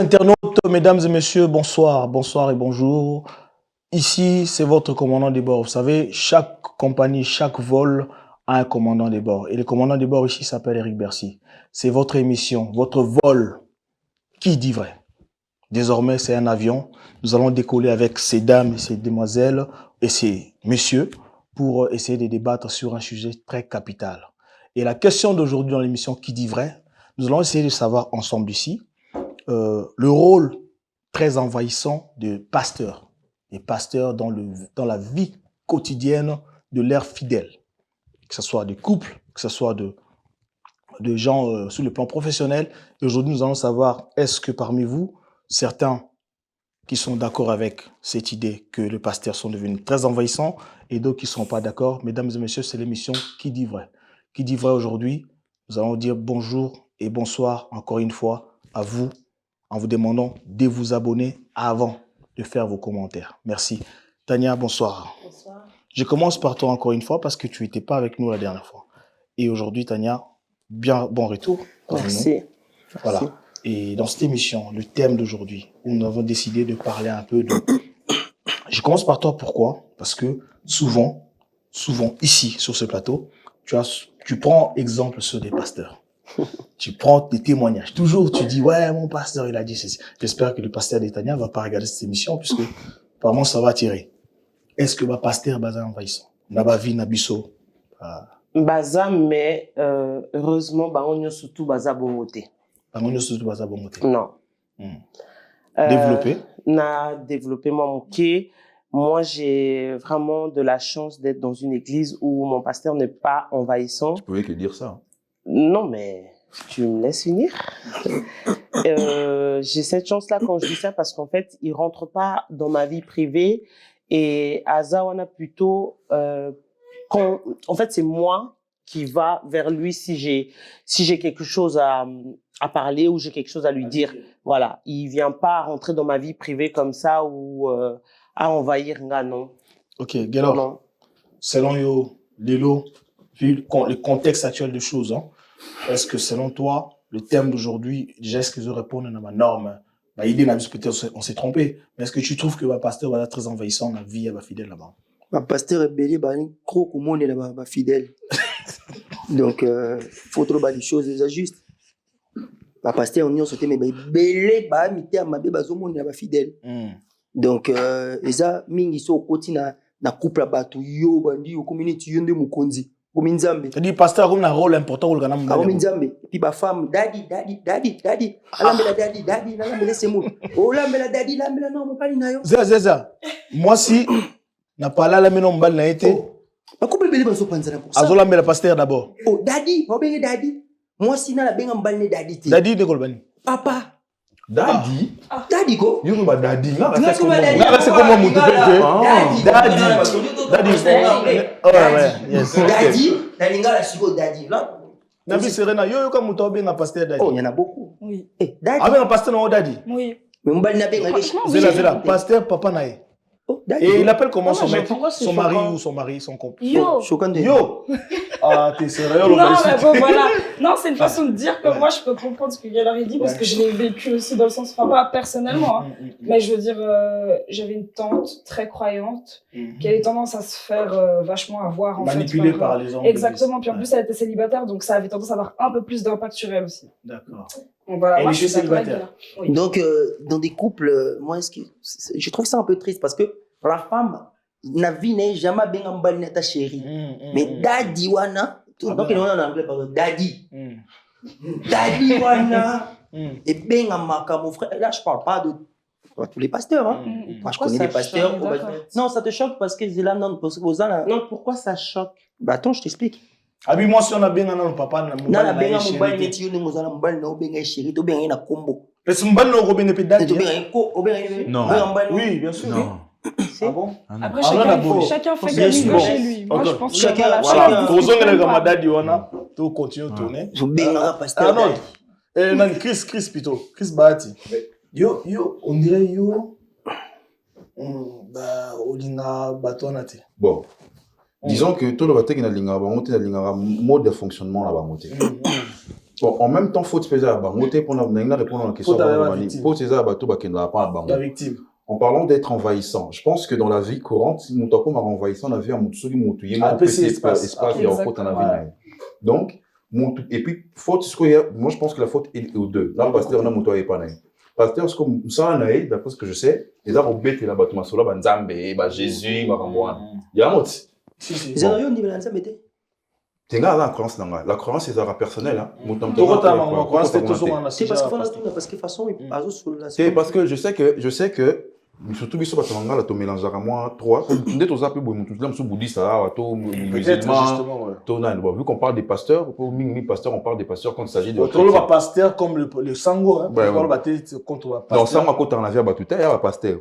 Internautes, mesdames et messieurs, bonsoir, bonsoir et bonjour. Ici, c'est votre commandant de bord. Vous savez, chaque compagnie, chaque vol a un commandant de bord. Et le commandant de bord ici s'appelle Eric Bercy. C'est votre émission, votre vol. Qui dit vrai? Désormais, c'est un avion. Nous allons décoller avec ces dames et ces demoiselles et ces messieurs pour essayer de débattre sur un sujet très capital. Et la question d'aujourd'hui dans l'émission Qui dit vrai? Nous allons essayer de savoir ensemble ici le rôle très envahissant de pasteurs, des pasteurs dans la vie quotidienne de leurs fidèles, que ce soit des couples, que ce soit de gens sur le plan professionnel. Et aujourd'hui, nous allons savoir, est-ce que parmi vous, certains qui sont d'accord avec cette idée que les pasteurs sont devenus très envahissants et d'autres qui ne sont pas d'accord. Mesdames et messieurs, c'est l'émission Qui dit vrai. Qui dit vrai aujourd'hui? Nous allons dire bonjour et bonsoir encore une fois à vous, en vous demandant de vous abonner avant de faire vos commentaires. Merci. Tania, bonsoir. Bonsoir. Je commence par toi encore une fois parce que tu n'étais pas avec nous la dernière fois. Et aujourd'hui, Tania, bien bon retour. Merci. Voilà. Merci. Et dans cette émission, le thème d'aujourd'hui, où nous avons décidé de parler un peu de... Je commence par toi, pourquoi? Parce que souvent, ici, sur ce plateau, tu prends exemple sur des pasteurs. Tu prends des témoignages. Toujours, tu dis, ouais, mon pasteur, il a dit ceci. J'espère que le pasteur d'Etania va pas regarder cette émission, puisque, apparemment, ça va tirer. Est-ce que ma pasteur, baza envahissant? Nabavi, Nabiso? Baza, mais, heureusement, on y a surtout baza bongoté. On surtout baza bongoté. Non. Développé? Na développé mon moké. Moi, j'ai vraiment de la chance d'être dans une église où mon pasteur n'est pas envahissant. Tu pouvais que dire ça. Non, mais tu me laisses finir. J'ai cette chance-là quand je dis ça parce qu'en fait, il rentre pas dans ma vie privée et Azawana plutôt, en fait, c'est moi qui va vers lui si j'ai quelque chose à parler ou j'ai quelque chose à lui dire. Voilà. Il vient pas rentrer dans ma vie privée comme ça ou, à envahir nga, non. Ok, Gelo. Non. Selon yo, Lilo, vu le contexte actuel des choses, hein, est-ce que selon toi, le thème d'aujourd'hui, déjà, est-ce qu'ils répondent à ma norme? Bah, idée, peut-être on s'est trompé, mais est-ce que tu trouves que ma pasteur va être très envahissant dans la vie à ma fidèle là-bas? Ma pasteur est belé, un gros comment est là-bas, fidèle. Donc, faut trop les choses déjà justes. Ma pasteur, on y a sauté, mais belé, mité à ma bébé, zomo est fidèle. Donc, et ça, mingi so koti na couple à batu yo bandi yo community yo nde mukonzi. Kominzambe. C'est-à-dire, pasteur a un rôle important au Ghana. Kominzambe. Puis ma femme, daddy. Alambela daddy, alambela c'est moi. Oh lambela daddy, lambela non, mon pali na yo. Zéza. Moi si n'a pas là la menon mbal na été. Ma couple belé baso panzana pour ça. Azolambela pasteur d'abord. Oh daddy, pas bien daddy. Moi si na la benga mbal ne daddy. Daddy de Kolbani. Papa. Daddy? Daddy go? You know daddy. C'est comment mon Daddy. Ouais, yes. Daddy, Dalinga siko daddy là. Nabi Serena, yo comme muto benga pasteur daddy. Oh, il y en a beaucoup. Oui. Eh, daddy. Ah ben pasteur non daddy. Oui. Mais mbal na benga Zéla, pasteur papa nae. Oh, daddy. Et il appelle comment Ah, son mais mec, pourquoi c'est son mari choquant? ou son mari, son compagnon. Yo. Choquant de Yo. Ah, t'es sérieux, Non, mais bon, voilà. Non, c'est une façon de dire que moi, je peux comprendre ce que Gallery dit parce que je l'ai vécu aussi dans le sens, enfin, pas personnellement, hein. Mais je veux dire, j'avais une tante très croyante qui avait tendance à se faire vachement avoir, en Manipulée fait. par les hommes. Exactement. Puis en plus, elle était célibataire, donc ça avait tendance à avoir un peu plus d'impact sur elle aussi. D'accord. Donc voilà, Elle moi, était je suis d'accord avec célibataire. Gallery. Oui. Donc, dans des couples, moi, je trouve ça un peu triste parce que la femme, na vie n'est jamais bien en bas ta chérie. Mais daddy wana, donc il y a en anglais par daddy. Daddy wana. Et bien en maka, mon frère, là je parle pas de tous les pasteurs. Hein. Moi je connais des pasteurs. Non, ça te choque parce que là, non, parce que là. Non, pourquoi ça choque? Bah attends, je t'explique. Ah oui, moi si on a bien un papa Na la benga mobile net yo ngo zala mobile na obenga chérie, to benga na combo. Mais c'est mbal no robin et daddy. To benga ko, obenga Non. Oui, bien sûr. Non. Ah bon? Après, Ah, là, chacun fait bien comme il sûr. veut chez lui. Moi, Ok. je pense que Chacun- Voilà. Chacun- Aux hommes les gamada wana, tu continues à tourner. To benga pasteur. Ah non. daddy. Non, Chris plutôt. Chris Bahati. Yo, on dirait yo. Bah, olinga batonate. Bon. Disons que tout le bateau qui n'a pas de mode de fonctionnement là-bas. Bon, en même temps, faute César, bah, on répondre à la question. Faute à la victime. Faute César, bah, tout, bah, qui n'a pas, bah, La victime. en parlant d'être envahissant, je pense que dans la vie courante, si mon taco m'a envahissant, la vie a mon tsuri, mon tuyé, mon PC, espace, il y a en faute à la vie. Donc, et puis, faute, moi, je pense que la faute est aux deux. Là, le pasteur, on a mon toit et pas naïf. Pasteur, c'est comme ça, naïf, d'après ce que je sais, les arbres bêtes et là-bas, tu m'as sola, bah, Nzambe, bah, Jésus, bah, moi. Il y a un mot. Si. Ils ont eu au niveau de l'ensemble, mais C'est là, la croyance, la croyance, c'est un personnel, hein. C'est parce que de toute façon, c'est parce que je sais que surtout biso batanga la to mélangeaka moi trois ndé to zape boy mutu lamu bouddhiste là to musulman to nan bon vu qu'on parle des pasteurs pour mingi pasteurs on parle des pasteurs quand il s'agit de le pasteur comme le sango hein on va contre non sango à côté en avia batuta ya pasteur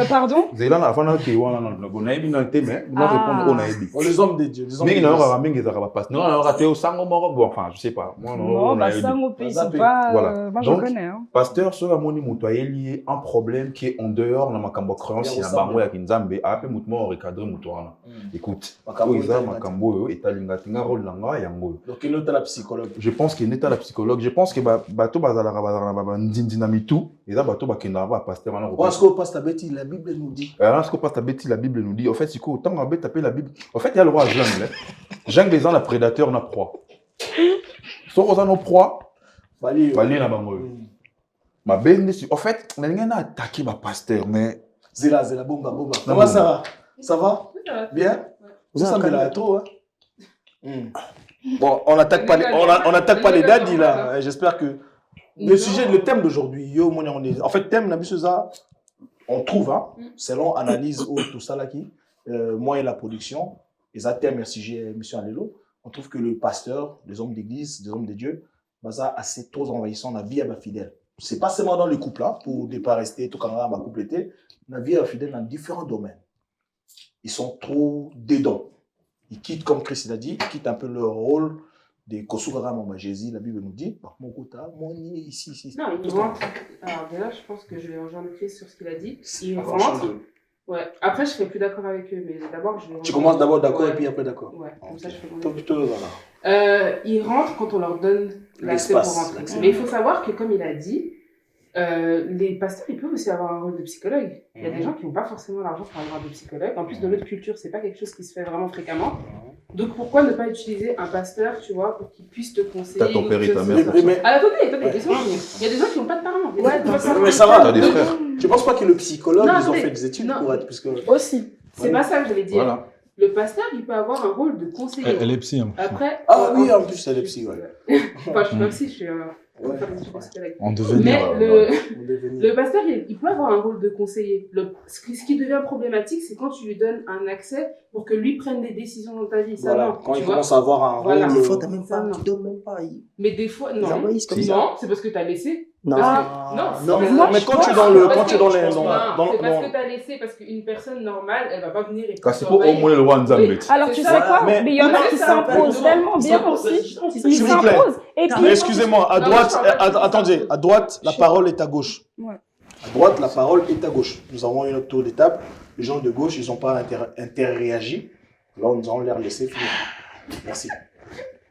Pardon zela na afana ke wana na bonayebi na te mais on répondre on ayebi les hommes de Dieu les hommes mingi na yora mingi za ba pasteur non na te sango moko bon enfin je sais pas moi non bah sango pays c'est pas moi je connais hein pasteur sur la moni mutu lié un problème qui est en dehors na makambo croyance ya bango ya kinzambe ape mutu mo recadrer mutu wana écoute oiza makambo etalinga tinga rôle nanga yango donc il est la psychologue je pense qu'il est la psychologue je pense que bato bazalaka ba ndindina mitu eza bato bakenda ba pasteur wana parce que pasteur Betty la Bible nous dit parce que pasteur Betty la Bible nous dit en fait c'est quoi autant on taper la Bible en fait il y a le roi jungle jungle les gens la prédateur na proie so oza no proie bali na bango ma bende en fait on a attaqué ma pasteur mais Zela bomba. Comment ça va? Ça va? Bien? Vous semblez là trop, hein? Bon, on n'attaque pas les daddies là. J'espère que le thème d'aujourd'hui, en fait, thème on trouve, hein, selon analyse ou tout ça là qui, moi et la production, les thèmes et sujet mission Allélo, on trouve que le pasteur, les hommes d'église, les hommes de Dieu, ça assez trop envahissant la vie à ma fidèle. C'est pas seulement dans le couple là, pour ne pas rester tout comme ça, ma compléter. La vie est fidèle dans différents domaines. Ils sont trop dedans. Ils quittent, comme Christ l'a dit, ils quittent un peu leur rôle de Kosugara Mama Jésus. La Bible nous dit, mon côté, mon ici. Non, il rentre. Alors déjà, je pense que je vais rejoindre Christ sur ce qu'il a dit. Il rentre. Ouais. Après, je serai plus d'accord avec eux, mais d'abord, je vais. Tu commences d'abord d'accord et puis après d'accord. Ouais. Comme ça, je fais mon. Ils rentrent quand on leur donne l'accès pour rentrer. Mais il faut savoir que, comme il a dit, les pasteurs, ils peuvent aussi avoir un rôle de psychologue. Il y a des gens qui n'ont pas forcément l'argent pour avoir de psychologue. En plus, dans notre culture, c'est pas quelque chose qui se fait vraiment fréquemment. Donc, pourquoi ne pas utiliser un pasteur, tu vois, pour qu'il puisse te conseiller. T'as ton père et ta mère. Attendez, laisse-moi finir. Il y a des gens qui n'ont pas de parents. Mais ça va. T'as des frères. Tu penses pas que le psychologue, ils ont fait des études pour être psychologue? Aussi. C'est pas ça que j'allais dire. Voilà. Le pasteur, il peut avoir un rôle de conseiller. Elle est psy. Hein. Après. Ah oui, en plus, elle est psy, ouais. Enfin, je suis pas psy, je suis. En devenir. Mais le pasteur, il peut avoir un rôle de conseiller. Ce qui devient problématique, c'est quand tu lui donnes un accès pour que lui prenne des décisions dans ta vie. Ça, voilà, non, quand il commence à avoir un voilà. rôle. Des fois, t'as même pas, tu donnes même pas. Mais des fois, non. Non, c'est parce que t'as laissé. Non. Non, mais quand tu es dans le. Quand tu es dans les. c'est parce que t'as laissé, parce qu'une personne normale, elle va pas venir et. C'est pour au moins le roi Nzambe. Alors, tu sais quoi? Mais il y en a qui s'imposent tellement bien aussi. Ils s'imposent. Et puis. Excusez-moi, à droite, attendez, à droite, la parole est à gauche. À droite, la parole est à gauche. Nous avons une autre tour de table. Les gens de gauche, ils n'ont pas interréagi. Là, nous allons les laisser finir. Merci.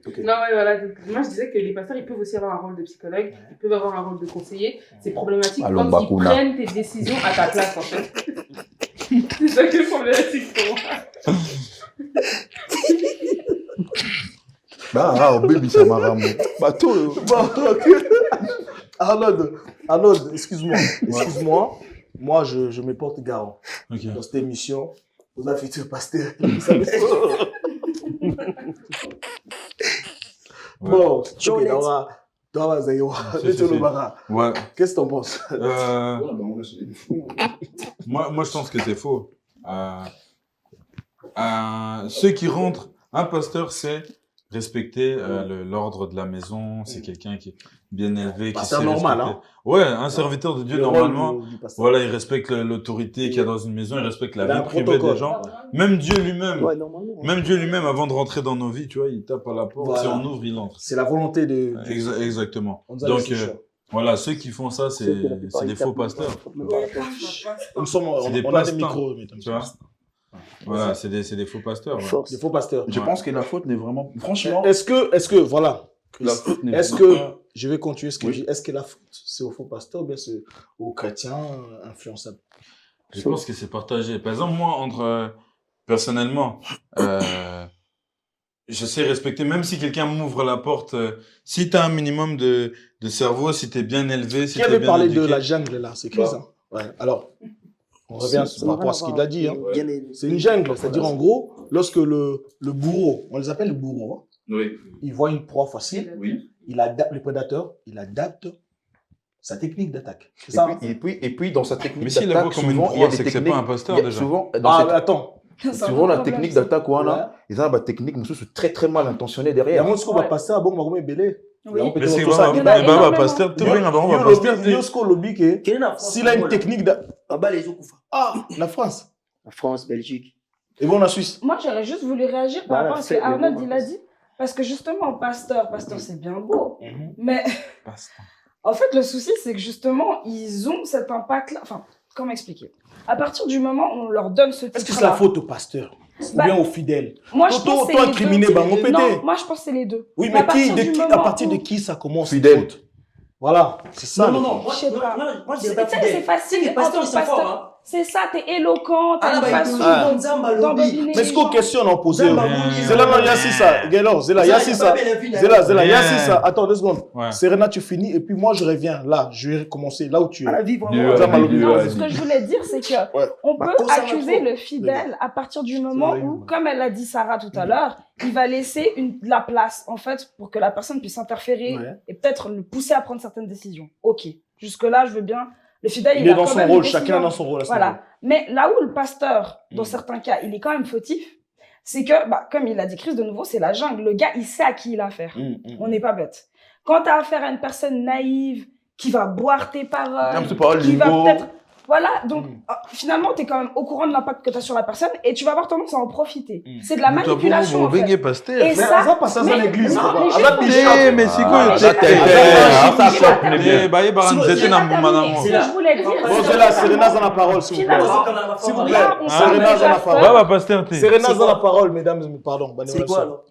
Okay. Non, ouais, voilà. Donc, moi, je disais que les pasteurs, ils peuvent aussi avoir un rôle de psychologue, ils peuvent avoir un rôle de conseiller. C'est problématique quand ils prennent tes décisions à ta place, en fait. C'est ça qui est problématique pour moi. Ah, baby, ça m'a ramené. Arnaud, excuse-moi. Moi, je me porte garant. Okay. Dans cette émission, vous avez futur pasteur. Bon, Ouais. Qu'est-ce que t'en penses? Moi, je pense que c'est faux. Ceux qui rentrent, un pasteur, c'est respecter l'ordre de la maison, c'est quelqu'un qui est bien élevé, qui sait normal, respecter. Ouais, un serviteur de Dieu, normalement, voilà, il respecte l'autorité qu'il y a dans une maison, il respecte la vie privée des gens. Même Dieu lui-même, avant de rentrer dans nos vies, tu vois, il tape à la porte, si on ouvre, il entre. C'est la volonté de... Exactement. Donc, voilà, ceux qui font ça, c'est des faux pasteurs. On a des micros, tu vois. Voilà, c'est des faux pasteurs. Des faux pasteurs. Je pense que la faute n'est vraiment... Franchement... Est-ce que, voilà, La faute n'est Est-ce pas- que, je vais continuer ce que Oui. je dis, est-ce que la faute, c'est au faux pasteur ou bien c'est aux chrétiens influençables? Je pense que c'est partagé. Par exemple, moi, personnellement, je sais respecter, même si quelqu'un m'ouvre la porte, si tu as un minimum de cerveau, si tu es bien élevé, si Qui tu es avait bien parlé éduqué. de la jungle là? C'est Chris, hein? Ouais. Alors, on revient par rapport à ce qu'il a dit. Hein. C'est une jungle, c'est-à-dire en gros, lorsque le bourreau, on les appelle le bourreau, hein, Oui. il voit une proie facile, Oui. il adapte, le prédateur, il adapte sa technique d'attaque. C'est ça? Hein? Et puis, dans sa technique Mais s'il la voit d'attaque, comme une souvent, il y a proie, des c'est que c'est techniques. pas un pasteur il y a déjà. Souvent, dans Ah, cette- mais attends. C'est un souvent vrai la problème, technique ça. d'attaque, Ouais. ils ont une technique, mais c'est très très mal intentionné Il y a derrière. un scoop à passer à bon, ma belé. Oui. Mais c'est tout ça, quoi, il y en a mais bah, énormément. pasteur, tout le monde a Yo, pasteur. lobby, yo, ce qu'on lobby, que Quelle est la France? s'il a une technique Ah bah les Okufa. Ah, la France. La France, Belgique. Et bon, la Suisse. Moi, j'aurais juste voulu réagir par Bah, rapport à ce c'est- que Arnold mais bon, il a dit. Parce que justement, pasteur, c'est bien beau. Mais en fait, le souci, c'est que justement, ils ont cet impact-là. Enfin, comment expliquer? À partir du moment où on leur donne ce titre-là. Est-ce que c'est la faute au pasteur ou Bah, bien aux fidèles? Moi, je pense que c'est Toi, les incriminé, deux. bah, on pété. Non, moi, je pense que c'est les deux. Oui, À mais partir du à moment partir de où- qui ça commence? Fidèle. cette faute. Voilà, c'est ça. Non, le non, truc. non. Je sais pas. Moi, je Tu dirais sais, pas c'est fidèle. facile. Les pasteurs, en ils tant sont que forts, pasteur, hein. c'est ça, t'es éloquent, t'as Ah, une bah, façon Ah. d'embobiner Mais ce les qu'on gens. questionne en posé. Zamba, Zéla, non, y'a si ça. Gaylor, Zéla, y'a si ça. Zéla, y'a si ça. Attends 2 secondes. Ouais. Serena, tu finis et puis moi, je reviens. Là, je vais recommencer là où tu À la es. vie, Dieu, vraiment. Zamba, Dieu, Non, vas-y. ce que je voulais dire, c'est que Ouais. on Bah, peut cause ça accuser va le fidèle à partir du moment vrai. où, comme elle l'a dit Sarah tout à l'heure, il va laisser la place, en fait, pour que la personne puisse interférer Ouais. et peut-être le pousser à prendre certaines décisions. Ok. Jusque-là, je veux bien. Le fidèle, Il est a dans quand son même rôle, une chacun décision. dans son rôle. à ce Voilà. moment-là. Mais là où le pasteur, dans Mm. certains cas, il est quand même fautif, c'est que, bah, comme il a dit Chris de nouveau, c'est la jungle. Le gars, il sait à qui il a affaire. On n'est pas bête. Quand tu as affaire à une personne naïve, qui va boire tes paroles, C'est pas qui va lingo. peut-être... Voilà, donc Mm. finalement, tu es quand même au courant de l'impact que tu as sur la personne et tu vas avoir tendance à en profiter. Mm. C'est de la manipulation, en fait. Et Mais ça, ça passe à mais- l'église. non, quoi. mais Ah, juste bah, pour t'es dire- chaud. mais c'est Ah, quoi mais ça j'ai pas terminé. ça J'ai pas choque, terminé. mais bah, J'ai pas terminé. Ce que je voulais dire, Bon, c'est Zéla, que Serena dans la parole, s'il vous plaît. Finalement, S'il vous plaît. là, on parle Serena de dans la pasteur. parole. pasteur, t'es. Serena C'est dans quoi la parole, mesdames, pardon. C'est quoi, alors?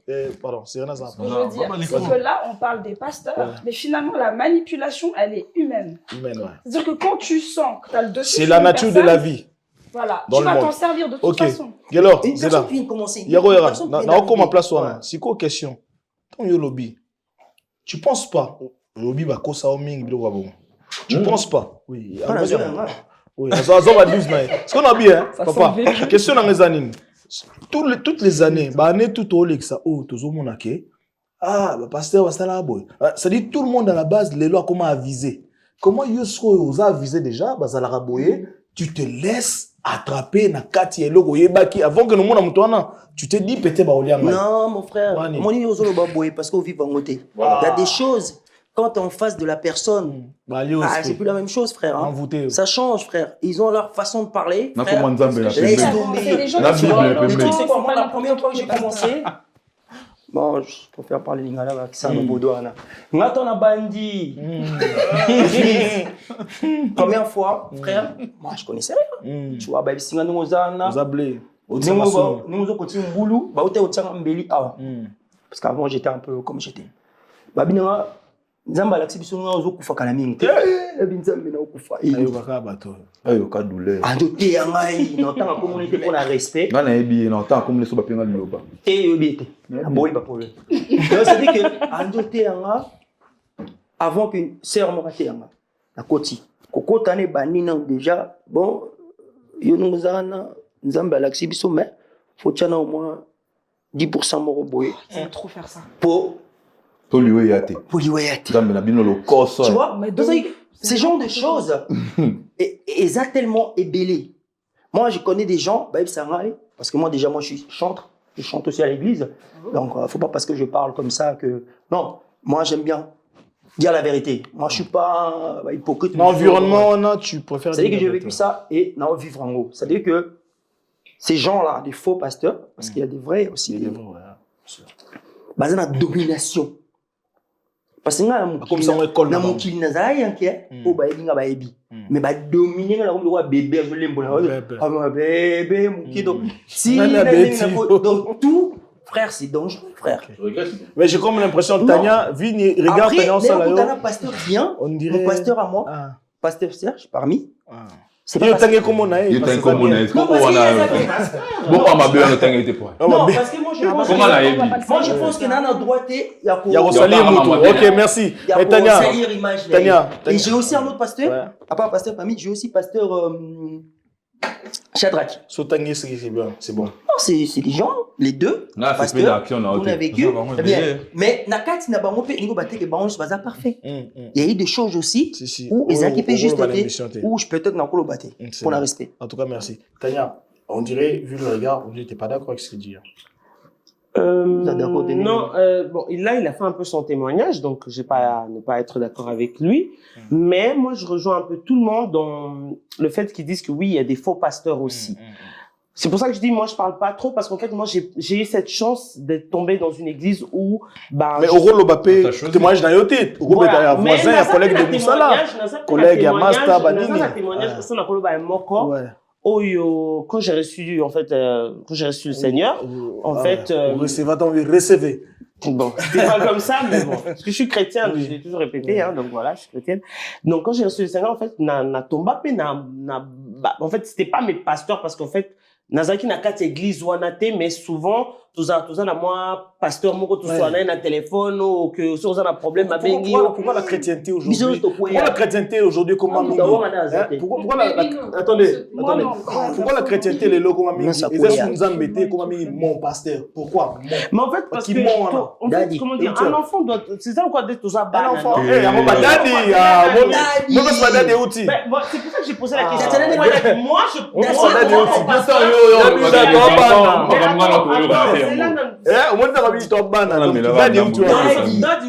Pardon, Serena dans la Ce parole. que je veux dire, c'est que là, on parle des pasteurs, Ouais. mais finalement, la manipulation, elle est humaine. Humaine, ouais. C'est-à-dire que quand tu sens que tu as le dessus C'est sur la une nature de personne, la vie. Voilà, dans tu le vas monde. t'en servir de toute Ok. façon. Gaylor, Une Zéla. personne qui vient de commencer. Yaro Une Yara, personne qui na vient okoma d'arriver. place wana. Ouais. C'est quoi question? Ton yo lobby. Tu penses pas lobby ba kosa o mingi bilo wabo. Tu penses pas? Oui. Ah, la zone, ouais. Oui, azo ba 12 na. Ce qu'on a bien, hein, Ça papa. sent vécu. Question dans les années. Toutes les années, ba année tout au lexa oh tozo monake. Ah, ba pasteur basala boy. Ça dit tout le monde à la base les lois comment aviser. Comment yosko os avisé déjà bazala raboyer, tu te laisses attraper na kati ya eloko yebaki avant que nous mona mutwana, tu te dis peut-être ba olianga. Non, mon frère. Wani. Mon niveau zolo baboye parce qu'on vit en côté. Il y a des choses, quand tu es en face de la personne, Ba li ah, c'est plus la même chose, frère. hein. envoûté. Ça change, frère. Ils ont leur façon de parler. Na frère. comment Nzambe la Laisse pembe. tomber. C'est des gens La qui sont Bible, dans elle peut le mettre. Tu sais quoi, moi, c'est pas la première fois que j'ai n'importe qui. commencé, bon, je préfère parler lingala avec ça, mon douane. Ngato na bandi. Première fois, frère, moi, je connaissais rien. Tu vois, bah, si on nous a Vous ablé. nous avons continué boulot, bah, on était en Mbeli. Parce qu'avant, j'étais un peu comme j'étais. Bah, bien, Nzamba la ksibiso nga ozokufa kala mingi te binzambe na okufa Ayo kaka bato. Ayo ka douleur. ando te ya ngai na tanga communauté pour na respect Nga na yebi na temps comme les so ba penga liloba. te yobi te na boy ba problème donc ça dit que ando te ya nga avant que sœur mo te ya nga na koti kokota ne bani na déjà bon yo nuzana nzambe la ksibiso mais faut tchana au moins 10% mo boy C'est trop faire ça. pour Toliwe yate. liwayate. Nzambe na bino lo koso. Tu vois, Mais donc, donc, ces genres de choses, et ça tellement ébellé. Moi, je connais des gens, bah, ça m'arrive, parce que moi, déjà, moi, je chante aussi à l'église. Donc, faut pas parce que je parle comme ça que. Non, moi, j'aime bien dire la vérité. Moi, je suis pas hypocrite. Dans l'environnement, non, tu préfères. C'est-à-dire que j'ai vécu ça et non, vivre en haut. C'est-à-dire que ces gens-là, des faux pasteurs, parce qu'il y a des vrais aussi, basés dans la domination. Parce que comme ça, on école na là-bas. mokili nazala yanke o bayebi nga bayebi mais badomine nga comme le roi bébé je lembo na Bébé. ah bébé moki donc si Nani na abeti. donc tout frère, c'est dangereux, frère. Je regrette. Mais j'ai comme l'impression que Tania, Vini, regarde Après, Tania en salle. quand un pasteur vient, On dirait. mon pasteur à moi, Ah. pasteur Serge, parmi. Ah. C'est Il y a Tania comme on a. Il est un commun. Non, parce qu'il y a ça. Bon, on m'a bien le temps était pour. Non, parce que moi, je pense Comment la Ebi? moi, je pense que dans la droite, il y a Il y a Rosalie Moutou. Ok, merci. il y a Et Tania. salir image. Tania. Et j'ai aussi un autre pasteur, Ouais. à part pasteur parmi, j'ai aussi pasteur Shadrach. Sotangé, c'est bien. C'est bon. Non, c'est des gens, les deux. Là, c'est pasteurs, pas d'action, on a on a vécu. Ça va, moi, Eh bien, je mais Nakati n'a pas monté, il a que Baron, c'est pas parfait. Il y a eu des choses aussi Si, si. où ils ont équipé juste l'émission. où je peux être dans le batté. C'est Pour bon. le respect. En tout cas, merci. Tania, on dirait, vu le regard, on n'était pas d'accord avec ce qu'il dit. Non, bon, là, il a fait un peu son témoignage, donc je vais pas ne pas être d'accord avec lui. Mais moi, je rejoins un peu tout le monde dans le fait qu'ils disent que oui, il y a des faux pasteurs aussi. C'est pour ça que je dis, moi, je parle pas trop, parce qu'en fait, moi, j'ai eu cette chance d'être tombé dans une église où, bah, Mais Oro Lobapé, témoignage d'un yoté. Oro est voisin, un collègue de Moussala. Collègue à Masta, Banini. Un témoignage, parce qu'on a parlé de Moko. Ouais. Quand j'ai reçu, en fait, quand j'ai reçu le Seigneur, en fait, recevez. bon, c'était pas comme ça, mais bon. Parce que je suis chrétien, je l'ai toujours répété, hein, donc voilà, je suis chrétienne. Donc, quand j'ai reçu le Seigneur, en fait, en fait, c'était pas mes pasteurs, parce qu'en fait, Nazaki n'a qu'à église ou mais souvent, tout ça, moi, pasteur, moi, tout ça, un téléphone, ou que, si on a un problème, ma bengi. Pourquoi la chrétienté aujourd'hui? Pourquoi la chrétienté aujourd'hui, comme Mamie? Attendez, pourquoi la chrétienté, les locaux, Mamie? Ils ont nous embêtés, comme Mamie, mon pasteur. Pourquoi? Mais en fait, parce que, en fait, comment dire, un enfant doit, c'est ça quoi d'être tout ça, un enfant, c'est pour ça que j'ai posé la question. Moi, au moins, t'as mis ton ban. Daddy,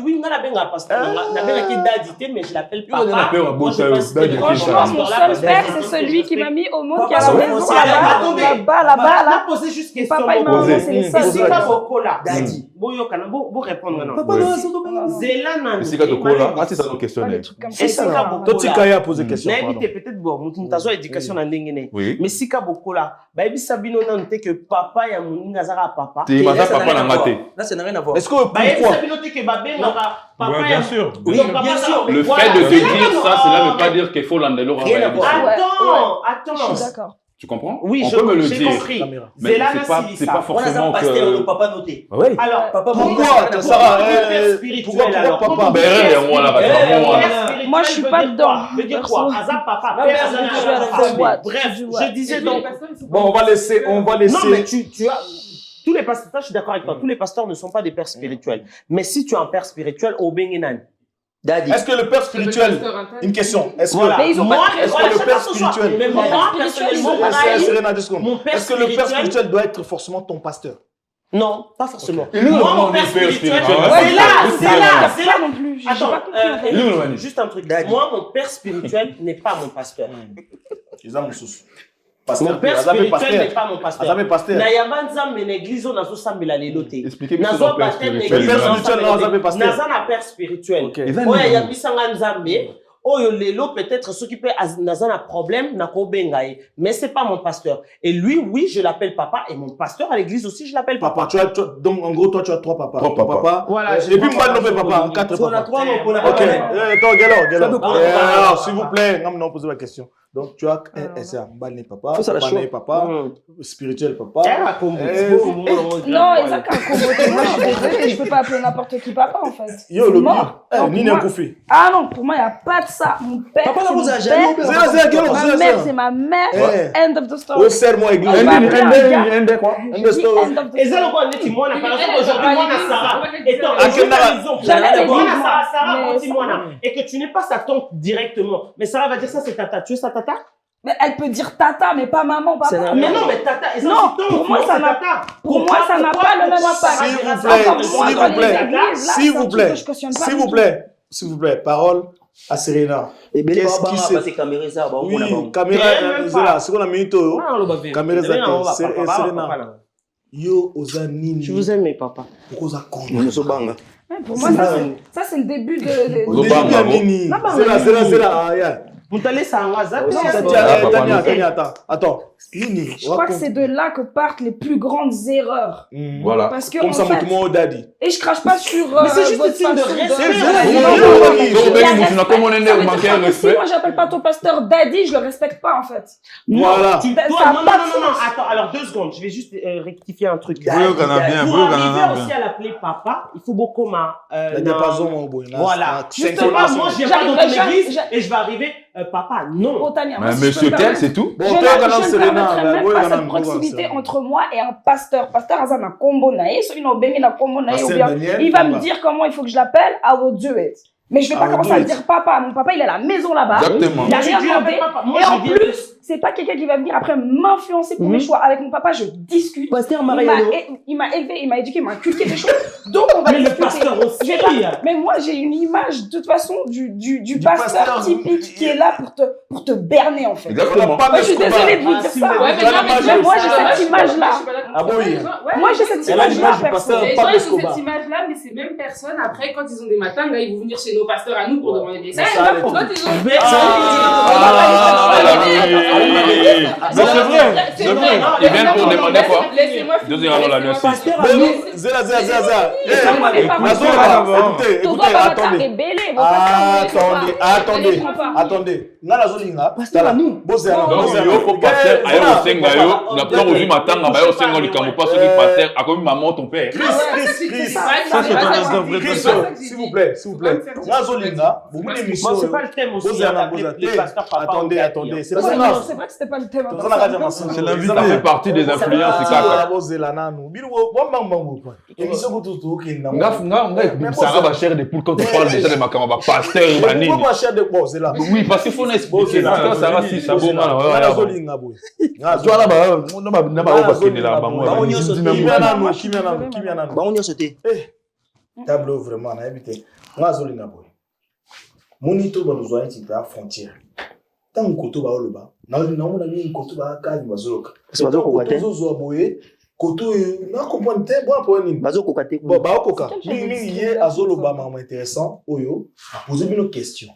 oui, on a bien un pasteur. On a bien un Daddy, mais je l'appelle papa. Franchement, mon seul père, c'est celui qui m'a mis au monde, qui a la maison là-bas, là. là. Poser juste question. Papa et maman, c'est les seuls. Si t'as beaucoup là, Daddy, vous répondre maintenant. Papa, non, Zéla, non. C'est ça c'est ça nos questions. Et si t'as beaucoup là. Toi, tu as posé question. Mais peut-être bon, tu as éducation dans l'ingénie. Oui. Mais si t'as beaucoup là, bah, il Sabino n'a que papa et mon Nazara papa. Tu m'as papa n'a maté. Là, ça n'a rien à voir. Est-ce que Bah, il pourquoi? Sabino que papa papa. bien sûr. Oui, bien sûr. Le fait de te dire ça, cela ne veut pas dire qu'il faut l'andelor. Attends. Je suis d'accord. Tu comprends? Oui, on peut me le j'ai dire. compris. Mais c'est pas forcément que. Papa noté. Oui. Alors, Papa, Pourquoi ça? Pourquoi papa? Moi, je suis pas dedans. Je veux dire quoi? Azap papa. Bref, je disais donc. Bon, on va laisser. Non, mais tu as. Tous les pasteurs, je suis d'accord avec toi, tous les pasteurs ne sont pas des pères spirituels. Mais si tu es un père spirituel, au Benginan. Est-ce que le père spirituel, une question, est-ce que le père spirituel, est-ce que le père spirituel doit être forcément ton pasteur? Non, pas forcément. Moi, mon père spirituel, c'est là non plus. Attends, juste un truc. Moi, mon père spirituel n'est pas mon pasteur. Mon père spirituel n'est pas mon pasteur. Nayamanza meneglizo nazo sambela lelote. Expliquez-moi Nazo ce père baptême spirituel. naza na père spirituel. Oya ya bisanga nzambe. Oyo lelo peut-être ceux qui peut naza na problème na ko bengaye. Mais c'est pas mon pasteur. Et lui, oui, je l'appelle papa. Et mon pasteur à l'église aussi, je l'appelle papa. Donc en gros, toi, tu as 3 papas. 3 papas. Voilà. Et puis moi, non, papa, 4 papas. On a 3 non, on a Ok. pas. Alors, s'il vous plaît, non, posez la question. Donc, tu as un Mbane papa, papa, spirituel papa. Non, ils ont qu'un combo. Moi, je suis désolée, je peux pas appeler n'importe qui papa, en fait. Yo, le mort. Nina Koufi. Ah non, pour moi, il n'y a pas de ça. Mon père, Papa, c'est mon vous a père. jamais Ma mère, c'est ma mère. End of the story. Oh, serre-moi église. End quoi? End of the Et ça, story. on est moi, par exemple, aujourd'hui, moi, na Sarah. Et que tu n'es pas sa tante directement. Mais Sarah va dire ça, c'est tata. Tu es sa tata? Mais elle peut dire tata, mais pas maman, papa. Mais non, mais tata. Non, pour moi, ça n'a pas le même impact. S'il vous plaît, parole à Serena. Qu'est-ce qui se passe? Oui, caméra, c'est quoi la minute? Caméra, Serena. Yo, Ozanini. Je vous aime, mes papas. Pourquoi ça compte? Pour moi, ça, c'est le début de... C'est là. Vous allez ça en hasard. Attends. Je crois que c'est de là que partent les plus grandes erreurs. Voilà. Parce que, Comme en ça, fait, mon daddy. et je crache pas sur. Mais c'est juste votre un signe de façon respect. Si moi j'appelle pas ton pasteur daddy, je le respecte pas en fait. Voilà. Tu Ça dois, a non, pas non, de non, non, sens. attends, alors 2 secondes, je vais juste rectifier un truc. Oui, on a bien, Pour oui, on a arriver bien. aussi à l'appeler papa, il faut beaucoup La diapason, mon boy. Voilà. Justement, Moi, je viens pas dans ton j'arriverai église jamais- et je vais arriver, papa, non. Otania, moi, Mais si je monsieur peux me tel, permettre- c'est tout. Bon, Je toi, ne quand je c'est ne permettrai Renan, même ouais, pas Renan, cette proximité ouais. entre moi et un pasteur. Pasteur Azan a combo naïe, soit une obémi na combo naïe, ou Pasteur bien Daniel, il va me voilà. dire comment il faut que je l'appelle, I will do it. Mais je vais pas I will commencer do à it. dire papa. Mon papa, il est à la maison là-bas. Exactement. Il a Moi, rien je dis demandé. avec papa. Moi, Et en je viens- plus, c'est pas quelqu'un qui va venir après m'influencer pour mes choix. Avec mon papa, je discute. Pasteur Il m'a Mariano. il m'a élevé, il m'a éduqué, il m'a inculqué des choses. Donc on va Mais le discuter. pasteur aussi. Je vais pas- Mais moi, j'ai une image de toute façon du pasteur pasteur, typique qui est là pour te berner en fait. Exactement. Pas Moi, je suis désolée de vous Ah, dire si ça. vous Ouais, avez- mais non, mais moi, tu j'ai vois, cette je suis pas- image-là. je suis pas d'accord. Ah bon, oui. Ouais, Moi, j'ai cette Elle a image-là, l'image du perso. pasteur. Les Pablo gens, ils ont Escobar. cette image-là, mais ces mêmes personnes, après, quand ils ont des matins, là, ils vont venir chez nos pasteurs à nous pour demander des Ça, aides. ça, Quand ils ont... Mais- Mais c'est vrai, c'est vrai. Ils viennent pour demander quoi? Laissez-moi finir. Deuxième alors la nuit. Pasteur Mais Ami. nous, Zéla, Zéla. Mais pas Nazo, moi. là, écoutez, Togo écoutez, va attendez. rebelle, vos pasteurs, vous les Attendez, comprends pas. attendez. Nga nazo linga. Pasteur Ami. Bozela, Donc bozela. yo po pasteur ayo osenga yo na plan ozwi matanga bayo osenga likambo pas soki pasteur akomi maman ton père. Chris, Ça, c'est ton interprétation. s'il vous plaît, s'il vous plaît. Nazo linga, beaucoup d'émissions. Bon, c'est pas le thème aussi. Bozela, hein, d'appeler bozela. les pasteurs papa. Attendez, ou daddy, attendez. hein. C'est pas Ouais, grave. non, c'est vrai que c'était pas le thème. Tozala kati ya masango. C'est l'invité. Ça fait partie des influences kaka. Bozela nanu. Bino bambambo quoi. Émission kutu to okenda. Nga Sarah va cher des poules quand tu parles déjà de makambo ba pasteur banini. Pourquoi cher de Bozela? Oui, parce qu'il faut expliquer. Quand Sarah si ça bon mal. Nazo linga boy. Toi là bas na ba ba kende là ba moi. Bango nyonso Kimia nanu, kimia nanu. Bango nyonso te. Tableau vraiment na habité. Nazo linga boy. Monito ba nous a été à frontière. Tant koto ba oloba. Na mona ni koto ba kazi bazoloka. Bazo koka te. Koto zo boye. Koto na comprendre te bon pour ni. Bazo koka te. Bon ba okoka. Mingi ye azoloba ma intéressant oyo. Poser une question.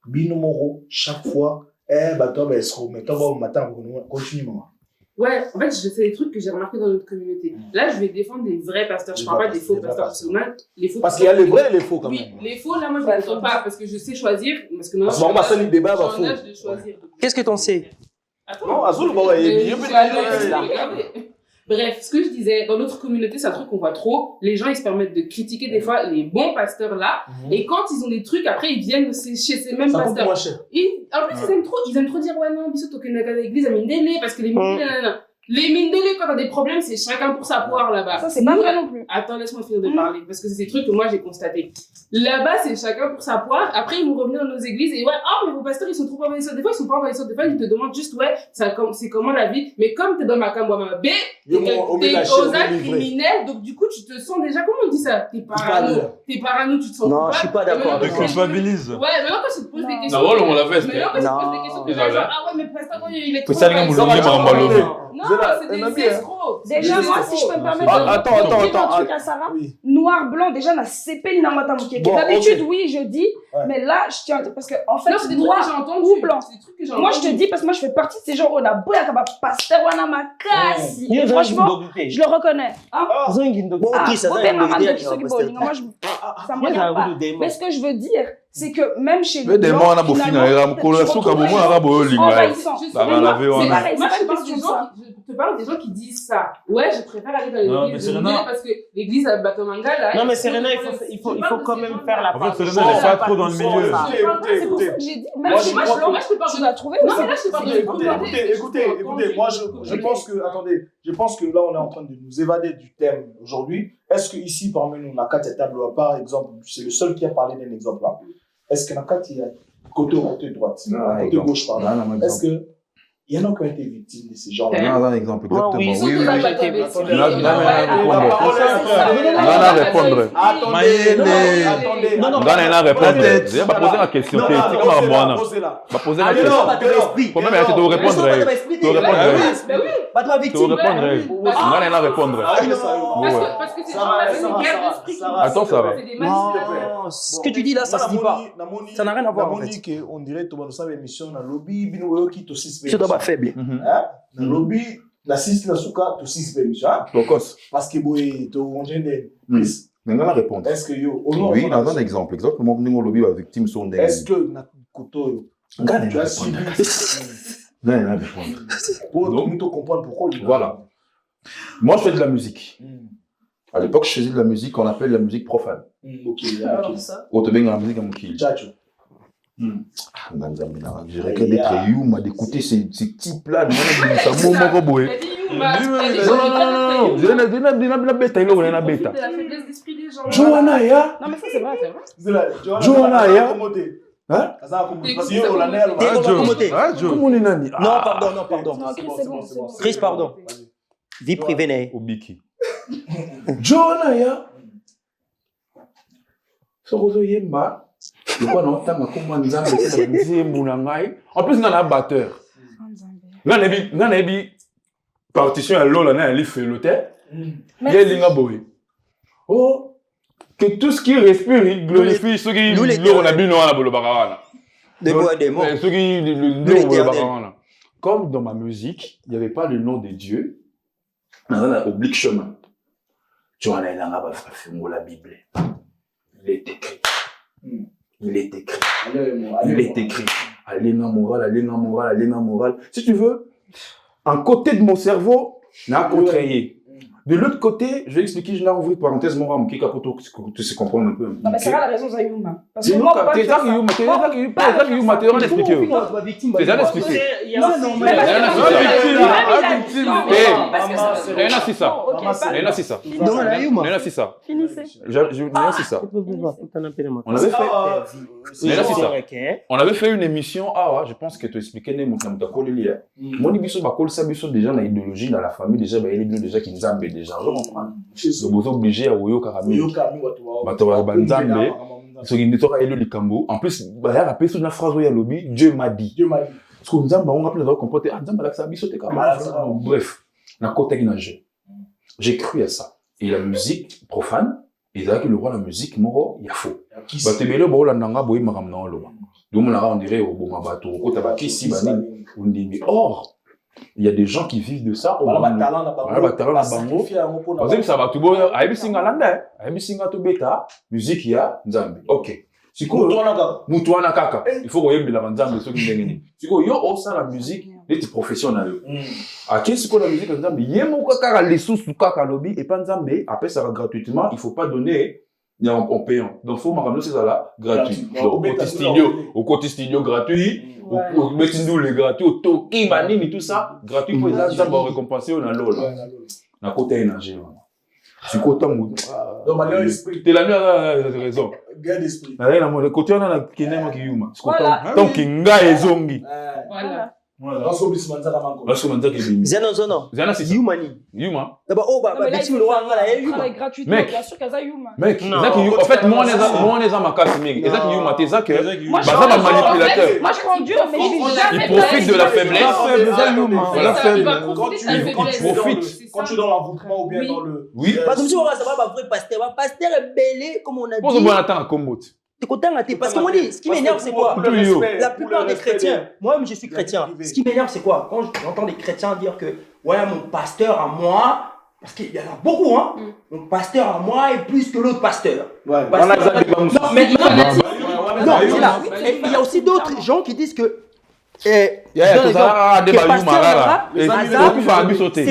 Bino moro chaque fois toi ba escroc mais toi ba matin continue maman. Ouais, en fait, c'est des trucs que j'ai remarqué dans notre communauté. Là, je vais défendre des vrais pasteurs. Je ne parle pas des faux pasteurs. Parce que moi, les faux Parce qu'il y a les vrais et les faux quand Oui, même. les faux, là, moi, je ne les défends pas parce que je sais choisir. Parce que Parce que moi, ça, le débat va faux. faux. De choisir. Qu'est-ce que t'en sais? Attends. Non, Azul, bah ouais, Mais il y a je plus suis allée, de- je l'ai regardé. Bref, ce que je disais, dans notre communauté, c'est un truc qu'on voit trop. Les gens, ils se permettent de critiquer des fois les bons pasteurs là. Et quand ils ont des trucs, après, ils viennent chez ces mêmes Ça coûte pasteurs. moins cher. En plus, ils aiment trop dire, ouais, non, bisous, token à l'église, à Mindélé, parce que les Mindélé, nanana. Les Mindélé, quand t'as des problèmes, c'est chacun pour sa poire là-bas. Ça, c'est pas vrai non plus. Attends, laisse-moi finir de parler, parce que c'est des trucs que moi j'ai constatés. Là-bas, c'est chacun pour sa poire. Après, ils vont revenir dans nos églises et ouais, oh, mais vos pasteurs, ils sont trop envahisseurs. Des fois, ils sont pas envahisseurs. Des fois, ils te demandent juste, ouais, c'est comment la vie. Mais comme t'es dans ma camouama B, t'es aux actes criminels, donc du coup, tu te sens déjà, comment on dit ça? T'es parano, tu te sens Non, je suis pas d'accord. Tu culpabilises. Ouais, mais là, quand tu te poses des questions. Na rôle on la veste. Mais là, quand tu te poses des questions, t'es Non. genre, ah ouais, mais pasteur, il est trop. Ça, les gars, vous envahisseur. l'oubliez, Maramba Lobé. Non, Zéla, c'est un ami, des escrocs. Déjà, moi, si je peux me permettre de Attends, dire un truc à Sarah, Oui. noir, blanc, déjà, na CP, na matamouké. Bon, D'habitude, ok. oui, je dis, Ouais. mais là, je tiens, parce que, en fait, Non, c'est des trucs noir que j'ai entendus. ou blanc. C'est des trucs que j'ai Moi, je te entendus. dis, parce que moi, je fais partie de ces gens, on a beau, y'a pasteur, on a ma casse. Et franchement, je le reconnais. Hein? Ah, Bon, Ah, Chris, ça bon, va, ben, il maman, me de dit, Kisoki Boni. Moi, ça me Il y a regarde pas. un démon. Mais ce que je veux dire, c'est que même chez Mais des blancs, mots, on a beau finir, finalement, il y a un colo, tu sous retrouves comme des moi, gens on a beau lingua. envahissants. Je Ça va sais, laver, moi, on c'est a- pareil. Moi, c'est je pas parle une des question de gens je te parle des gens qui disent ça. Ouais, je préfère aller dans Non, mais l'église c'est de Renan. Mindélé parce que l'église à Batomanga, là. Non, mais ils Serena, font il des faut problèmes. quand même faire la En part fait, des Serena, elle est choses. pas trop dans le milieu. C'est pour ça que j'ai dit, même Moi, chez je moi, crois blanc, Moi, je te parle tu de vas trouver Non, aussi. mais là, je te parle de Écoutez, moi je pense que, attendez, je pense que là on est en train de nous évader du thème aujourd'hui. Est-ce que ici parmi nous, Nakati table à part exemple, c'est le seul qui a parlé d'un exemple là. Est-ce que Nakati il y a côté droite, côté gauche pardon. Est-ce que il y en a qui ont été victimes de ces gens-là? Non, un exemple, exactement. oui, Oui, Ils sont oui, tous oui. à Batomanga. Attendez. Mayele. Non, non, Ngana ina répondre. Déjà, va poser la question. Non, T'es non, comme un moine. posez-la. Va poser la Allez, question. non, pas de l'esprit. Faut même arrêter de répondre. Pas de l'esprit. Tu répondre. Ben oui, Pas de la Tu victime. répondre. Ngana ina répondre. parce que c'est une guerre d'esprit qui Attends, ça va. c'est des magiciens. Non, ce que tu dis là, ça se dit pas. Ça n'a rien à voir, en fait. On dirait que tu vas nous faire émission dans le lobby, bino qui t'ossis. C'est d'abord Pas faible. Le lobby, la 6 la souka, tu 6 permission. Parce que boy, tu ronges des. Maintenant, répondre. Est-ce que yo, oui, dans un exemple, exactement, nous lobby va victime sont des. Est-ce que na koto tu as suivi? Non, répondre. Pour nous te comprendre pourquoi. Voilà. Moi, je fais de la musique. À l'époque, je faisais de la musique qu'on appelle la musique profane. Ok. Au te la musique en qui. Tchatcho. Je regrette d'être Yuma, d'écouter ces types-là. Johanna ya. Non, mais ça, c'est vrai, c'est vrai. Johanna ya. Hein? Comment on est nani? Non, pardon. C'est bon. Chris, pardon. Vie privée, né. Obiki. Johanna ya. Sorozo yemba. Le quoi non tanga comment nzambe c'est nzembo na ngai. En plus nga na batteur. Nga na bi partition à lola na li felote. Ya linga boy. Oh que tout ce qui respire il glorifie ceux qui l'on a bu non na bolobaka wana. Des mots des mots. Ceux qui le bolobaka wana. Comme dans ma musique, il n'y avait pas le nom de Dieu. On a oblique chemin. Tu en as là bas la Bible. Il est écrit. Il est écrit. Il est écrit. Aléna morale. Si tu veux, un côté de mon cerveau n'a contrarié. De l'autre côté, je vais expliquer, je l'ai ouvert parenthèse, mon rame, qui capote, tu sais comprendre un peu. Non, mais c'est là la raison, Zayuma. Parce C'est que nous, moi, t'es ça qui you, t'es ça qui you, t'es ça d'expliquer. C'est ça d'expliquer. Rien c'est ça. Rien c'est ça. Rien c'est ça. On avait fait une émission, je pense que tu expliquais, mon émission, déjà, dans l'idéologie, dans la famille, déjà, déjà qui nous a déjà, je comprends. Donc, vous êtes obligé à Oyo Karami. Banzambe. Ce qui est le Likambo. En plus, il y a la personne qui a phrase où il y a lobby, Dieu m'a dit. Parce que Nzamba, on rappelle d'avoir comporté, Nzamba, là, ça a bref, la côte j'ai cru à ça. Et la musique profane, et là, que le roi de la musique, moro, il y a faux. Batebele, bon, la nanga, boy, maram, non, l'eau. Donc, on dirait, au bon, bateau, au côté, qui on dit, mais or, il y a des gens qui vivent de ça. Voilà, talent na bango. Par exemple, ça va tout beau. Aïbi singa landa, aïbi singa to beta, musique ya nzambe. Ok. Siko mutuana kaka. Il faut qu'on la nzambe so ki ndengeni. Siko yo osa la musique, les professionnels. A qui siko la musique nzambe, yemo kaka les sous kaka lobby et pas nzambe, après ça va gratuitement, il faut pas donner en payant. Donc faut marano c'est ça là gratuit. Donc au côté studio gratuit. Au métier les gratuits, au toki, banini, tout ça, gratuit pour les gens, ça va récompenser, on a l'eau là. On a côté énergie. C'est côté où. T'es la mienne raison. Gain d'esprit. Le côté on a qui n'est pas qui yuma. C'est côté tant qu'il nga et zongi. Voilà. Lorsqu'on dit Manzara Mango. Lorsqu'on dit que Zeno. Zena c'est Yumani. Yuma. D'abord, oh, bah, victime le roi, Yuma. Gratuitement, bien sûr qu'à Yuma. Mec, en fait, moi, on est à ma casse, mec. Et ça qui Yuma, t'es ça que. Moi, je suis manipulateur. Moi, je prends Dieu, mais il profite de la faiblesse. La faible. Quand tu es dans l'envoûtement ou bien dans le. Oui. Pas comme si on va savoir, bah, vrai pasteur. Pasteur est belé, comme on a dit. Pourquoi on attend à Combo? T'es content là, parce que moi, ce qui m'énerve, c'est quoi? La plupart des chrétiens, moi-même je suis chrétien. Ce qui m'énerve, c'est quoi? Quand j'entends des chrétiens dire que, ouais, mon pasteur à moi, parce qu'il y en a beaucoup, hein, mon pasteur à moi est plus que l'autre pasteur. Ouais, non, mais c'est là. Il y a aussi d'autres gens qui disent que. C'est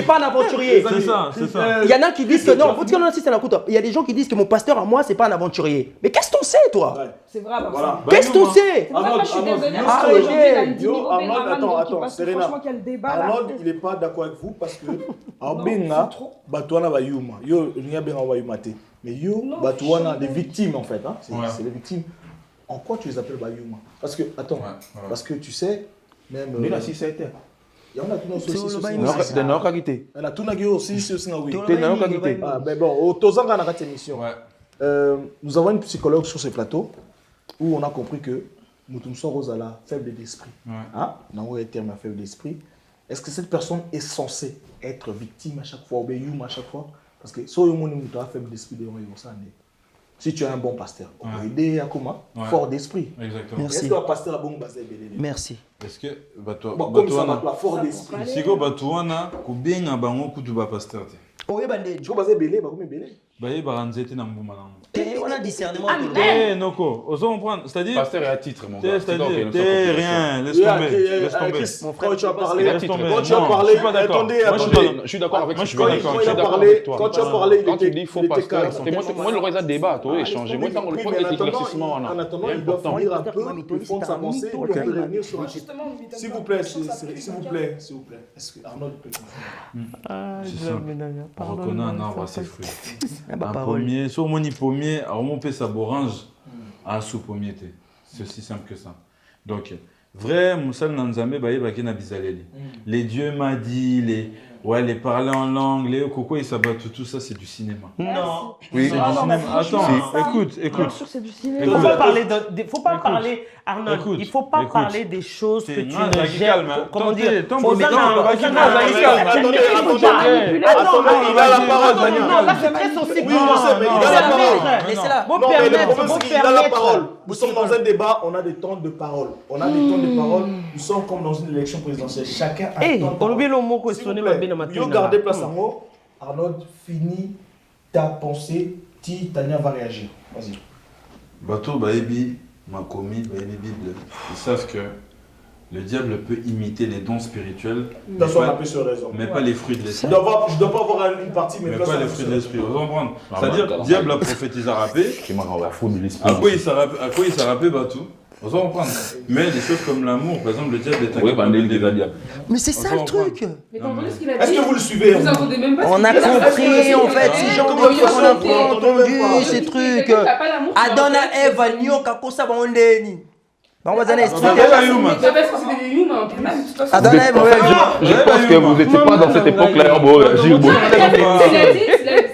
pas un aventurier. C'est ça. Il y en a qui disent que non, il y a des gens qui disent que mon pasteur à moi, c'est pas un aventurier. Mais qu'est-ce qu'on sait, toi? C'est vrai, qu'est-ce qu'on sait? Moi, je suis désolée. Attends, Serena. Franchement, quel débat. Arnold, il n'est pas d'accord avec vous parce que Benga, Batouana va Yuma. Yo, Nia Benga va Yuma. Mais yo, Batouana, des victimes en fait. C'est des victimes. En quoi tu les appelles Bayuma? Parce que, attends, parce que tu sais, même. Mais là, si ça a été. Il y en a tout dans ce aussi. Il y en a tout dans ce aussi. Mais bon, au Tozanga, on a cette émission. Nous avons une psychologue sur ce plateau où on a compris que Moutoumson Rosala, faible d'esprit. On a un terme faible d'esprit. Est-ce que cette personne est censée être victime à chaque fois, ou Bayuma à chaque fois? Parce que si on a faible d'esprit, Si tu es un bon pasteur, on peut aider à comment fort d'esprit. Exactement. Merci. Est-ce qu'un pasteur a bon basé belé? Merci. Est-ce que Comme ça va fort d'esprit. siko bato wana kobenga bango kutu bapasteur te Oyeba ndenge. Tu basé belé, bah comme belé. bayebaka nzete na mbuma nango On a discernement. noko ozo comprendre c'est-à-dire Pasteur est à titre, mon gars. c'est-à-dire t'es rien laisse tomber laisse tomber Mon frère, tu as parlé. Laisse tomber. Quand tu as Non, parlé, je suis pas d'accord. attendez, Moi, je suis attendez. Je suis d'accord avec Moi, ce je que suis tu dis. d'accord. Je suis Quand d'accord tu as avec toi. parlé, quand tu as parlé, Quand tu dis faux il était pasteur, calme. moi, le reste débat, tu échanger. Moi, tant que le point est éclaircissement, En attendant, il doit finir un peu le fond de sa pensée pour revenir sur un chiffre. S'il vous plaît, s'il vous plaît, s'il vous plaît. Est-ce que Arnaud peut c'est simple on reconnaît un arbre à ses fruits un parole. pommier sur mon pommier alors mon pèse à borange à sous pommier té c'est aussi simple que ça donc vrai Moussal Nanzambe baye bakena bizaleli les dieux m'a dit les parler en langue les coco et sabatou tout ça c'est du cinéma Non. Oui. c'est du cinéma attends écoute Bien sûr, c'est du cinéma. Il ne faut pas parler, faut pas parler, Arnold, Écoute, il ne faut pas écoute. parler des choses que C'est tu non, ne vas-y, gères. calme, hein. Comment Tentez, dire tentez, Hosanna, non, vas-y, Hosanna, calme, vas-y, calme. Attendez, il a la parole, Vania. Non, là, je laisse aussi. Oui, je sais, mais il a la parole. Laissez-la. Bon Non, mais le permettre, problème, bon c'est qu'il a la parole. permettre. Nous sommes dans un débat, on a des temps de parole. On a des temps de parole. Nous sommes comme dans une élection présidentielle. Chacun a un Eh, temps de on parole. oublie le mot que S'il sonné vous ma plaît, belle mieux garder place à moi. Arnaud, finis ta pensée. Tania va réagir. Vas-y. bateau baebi makomi baebi Bible ils savent que le diable peut imiter les dons spirituels Dans son appel sur raison. mais pas les fruits de l'esprit. Je dois pas avoir une partie, mais Mais place pas à les la fruits de sur l'esprit. Vous comprenez Ah, c'est-à-dire, bah, diable a prophétisé à rapper. Qui m'a rendu la faute de l'esprit. À quoi il s'est rappé, Batou? Vous comprenez mais des choses comme l'amour, par exemple, le diable est Oui, incapable bandé de des diable. Mais c'est ça le truc. Mais t'as entendu ce qu'il a Est-ce dit que vous le suivez? Vous entendez même pas ce On qu'il a dit. compris en fait, ces gens Comment qui il on a chante, pas entendu ces Quelqu'un trucs. qui a pas l'amour, tu Adona vas Eva Nyoka Kosa Bandeni. On va donner Ah, expliquer. bah, Yuma. Mais parce que c'était des humains, en plus. De toute façon. Adona Eva. Je pense que vous n'étiez pas dans cette époque-là. Bon, réagir. Bon. Ce qu'il a dit, c'est vrai.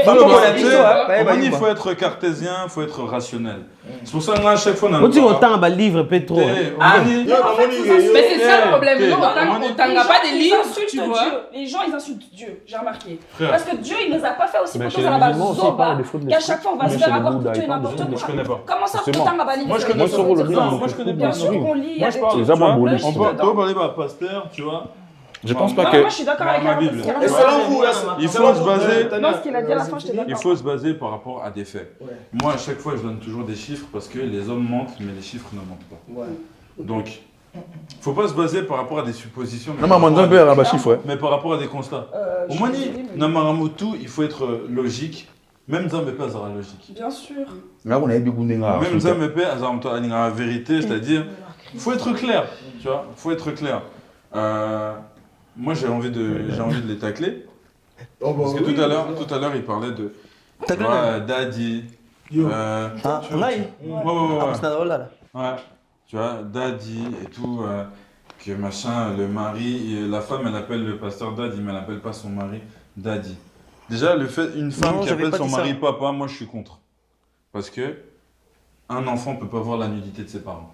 Bah, comment on a dit Tu sais, ça, hein? Omani, il faut être cartésien, il faut être rationnel. C'est pour ça que là, à chaque fois, on a On dit autant à livre, Petro. Omani, Mais c'est ça le problème. T'es- Non, on t'en pas des livres, tu vois. Les gens, ils insultent Dieu, j'ai remarqué. Frère. Parce que Dieu, il nous a pas fait aussi Mais pour chez tous à la les base musulmans aussi, Zoba, ils parlent des fautes de qu'à l'esprit. chaque fois, on va Mais se chez faire les avoir Bouddha, tout et ils parlent n'importe des quoi. je connais pas. Comment ça, Justement. autant à Moi, je connais Moi, sur le pas. riz, Moi, je connais Bien pas. sûr qu'on lit, il y Moi, a je des parle. Les tu vois, abambolistes. on peut parler par pasteur, tu vois. Je pense pas Non, que. moi, je suis d'accord avec Ma Arnaud, Bible. parce qu'il Et a selon raison. vous, Il faut se baser. Non, ce qu'il a dit à la fin, je t'ai Il d'accord. faut se baser par rapport à des faits. Ouais. Moi, à chaque fois, je donne toujours des chiffres parce que les hommes mentent, mais les chiffres ne mentent pas. Ouais. Donc, faut pas se baser par rapport à des suppositions. Non, mais mon Dieu, un bas chiffre, ouais. Mais par rapport à des constats. Au Je moins, suis désolée, mais- Namaramutu, il faut être logique. Même Zambé pas la logique. Bien sûr. Là, on a eu du goût Même Zambé pas la vérité, c'est-à-dire, il faut être clair. Tu vois, il faut être clair. Moi, j'ai envie de les tacler. Parce que tout à l'heure, il parlait de Daddy. Ah, on a eu. Ouais. C'est drôle là. Ouais, tu vois, Daddy et tout, que machin, le mari, la femme elle appelle le pasteur Daddy, mais elle appelle pas son mari Daddy. Déjà, le fait, une femme Non, qui j'avais appelle pas son dit mari ça. papa, moi je suis contre. Parce que un enfant peut pas voir la nudité de ses parents.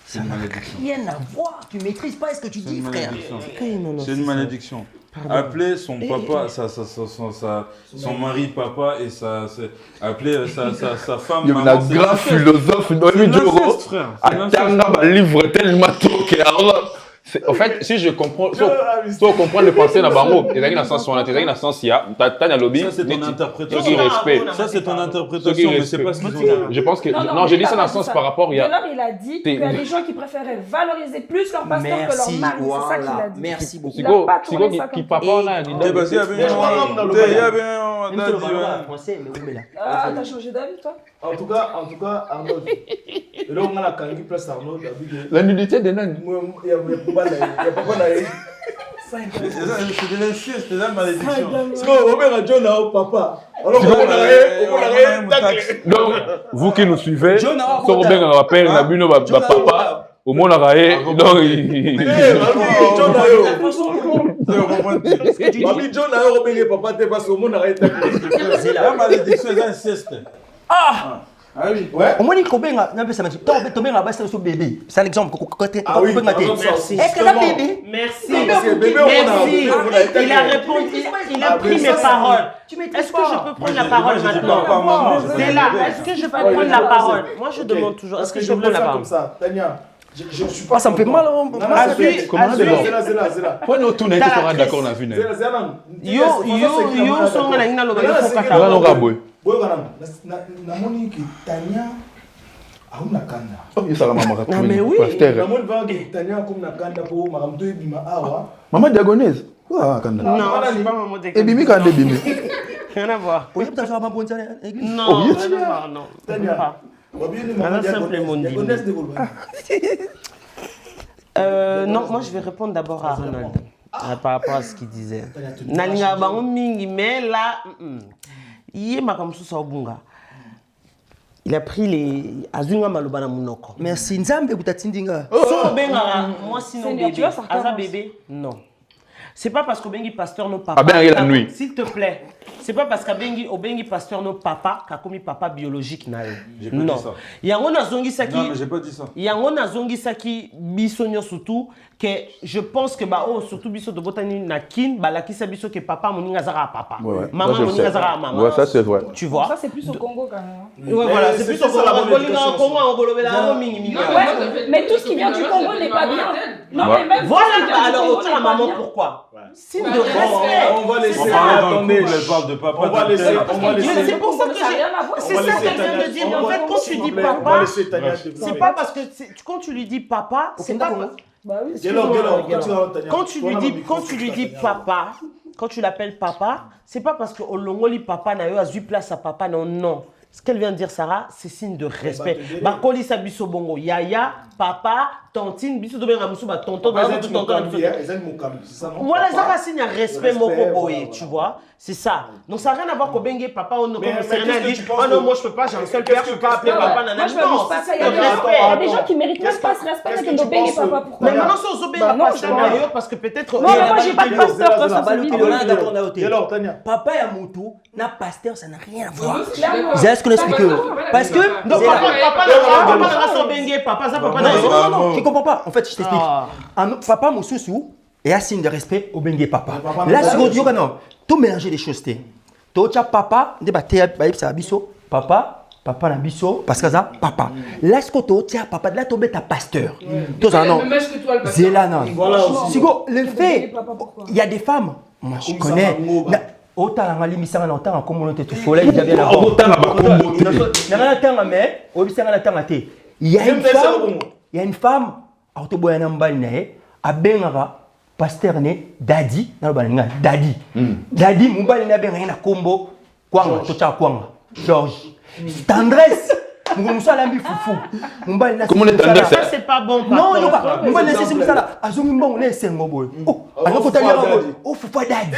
C'est une malédiction. Rien à voir. Tu maîtrises pas ce que tu C'est dis, une frère. malédiction. Non, C'est une malédiction. Appeler son papa, son mari papa et appeler sa femme Il y a maman, un c'est grand l'inceste. philosophe, C'est Noémie Djoro. l'inceste, frère. C'est l'inceste. Attends, un livre tellement tôt que. En fait, si je comprends, si on comprend le pensée dans Bango, il y a dans le sens où il y a dans le sens il y a, t'as un lobby, Ça, c'est ton ceux interprétation. qui respectent. Ça, c'est ton Ceux qui interprétation, mais c'est respectent. pas ce qu'ils ont dit. Je pense que, Non, non, j'ai lui, dit ça il dans a le pas sens dit par rapport, il y a. Taylor, il a dit qu'il y a des gens qui préféraient valoriser plus leur pasteur que leur Merci, mari. C'est ça qu'il a voilà. dit. Merci beaucoup. Il a pas tourné ça qui comme papa ça. là, il T'es basé à bien. Français, mais où est là? Ah, t'as changé d'avis, toi? En tout cas, Arnaud. Et là, on a la Kangi place Arnaud. La nudité des nains. Il y a pas de C'est de l'inceste, c'est de la malédiction. Parce qu'on va mettre John à papa. Alors, on a taclé. Donc, vous qui nous suivez, John a sur Robin a rappelé, on a vu nos papa, au moins on a raé, donc il. John a eu. Ce que tu dis, Mami John a eu papa, t'es pas au monde, arrête taclé. c'est La là. malédiction, c'est l'inceste. Ah oui. Ouais. Au moins, il combien n'a pas ça. Tomber la base sur bébé. C'est un exemple. Ah oui, merci. Est-ce que la bébé? Merci. Merci. Il a répondu, il a pris mes paroles. Est-ce que je peux prendre la parole maintenant? C'est là. Est-ce que je peux prendre la parole? Moi, je demande toujours. Est-ce que je peux prendre la parole? Comme ça, Tania. Je suis pas. Ça me fait mal. Comment c'est là. Pourquoi nous tournons et tu seras d'accord dans la vie? Yo, son la ina lo ba Ça va nous raboyer. Namoni ki Tania auna kanda. Oh, il sera maman. Ah mais oui. Namoni va ki Tania comme na kanda pour maramto ebima awa. Maman diagonaise. Quoi kanda? Non, c'est pas maman de. Et bimi kanda bimi. Rien à voir. Vous avez un bon temps à l'église? Non, rien à voir, non. Tania. Non, moi je vais répondre d'abord à Ronald par rapport à ce qu'il disait. Nalinga bango mingi, mais là, il a pris les azunga malobana munoko. Merci Nzambe butatindinga. So benga moi sinon bébé. Aza bébé? Non. C'est pas parce qu'au bengi pasteur nos papa. Ah ben la nuit. S'il te plaît. C'est pas parce qu'au bengi pasteur nos papa qu'a commis papa biologique na. Non. Yango na zongi saki. Non mais j'ai pas dit ça. Yango na zongi saki bisonyo surtout que je pense que bah oh surtout biso de botani na kin ba la kisa biso que papa moninga zara papa. Maman moninga zara maman. Ouais, ça c'est vrai. Tu vois. Ça c'est plus au Congo quand même. Ouais voilà, c'est plus au Congo. Mais tout ce qui vient du Congo n'est pas bien. Non mais même voilà, alors autant la maman pourquoi? Signe de respect. On va laisser. Attendez, elle parle de papa. On va laisser. C'est pour ça que c'est ça qu'elle vient de dire. En fait, quand tu dis papa, c'est pas parce que quand tu lui dis papa, c'est pas. Quand tu lui dis papa, quand tu l'appelles papa, c'est pas parce que au Longoli papa n'a eu à 8 place à papa, non, non. Ce qu'elle vient de dire, Sarah, c'est signe de respect. Bakoli Sabiso Bongo, Yaya, papa, tantine, Biso de Benramoussou, tonton, Voilà, ça va signer un respect, Mokoboé, tu vois. C'est ça. Donc ça n'a rien à voir qu'au Bengue, papa, on ne dit, oh non, moi je peux pas, j'ai un seul père, je peux pas appeler papa, nanana. Non, il y a des gens qui méritent même pas ce respect, mais que Bengue papa, pourquoi? Mais maintenant, c'est au Bengue, parce que peut-être. Non, mais moi j'ai pas de pasteur, toi, sur cette vidéo. Papa et Moutou, n'a pasteur, ça n'a rien à voir. C'est ce qu'on explique. Parce que. Donc papa n'a pas Bengue, papa, ça papa n'a pas. Non, tu comprends pas. En fait, je t'explique. Papa Moussoussou est un signe de respect au Bengue papa. Là, c'est que non. Tout mélanger les choses. Tout papa, papa na biso parce que ça papa. Là ce que tu as papa là tu es pasteur. Tout ça non. Zéla non. Sigo le fait il y a des femmes moi je connais autant la limisa na temps comme on était soleil il y avait la autant la bakombo. Na temps mais obisanga na temps té. Il y a une femme autoboyana mbali na ye abengaka pasteur ne Daddy na balinga Daddy. Daddy mobali na benga na kombo kwanga to cha kwanga. George. Tendresse. Moussa lambi foufou. Moumbali na. Comment tendresse? Ça c'est pas bon. Non, non pas. Moumbali na c'est ça là. Azongimba on est sengo boy. Oh, alors quand tu as oh faut pas Daddy.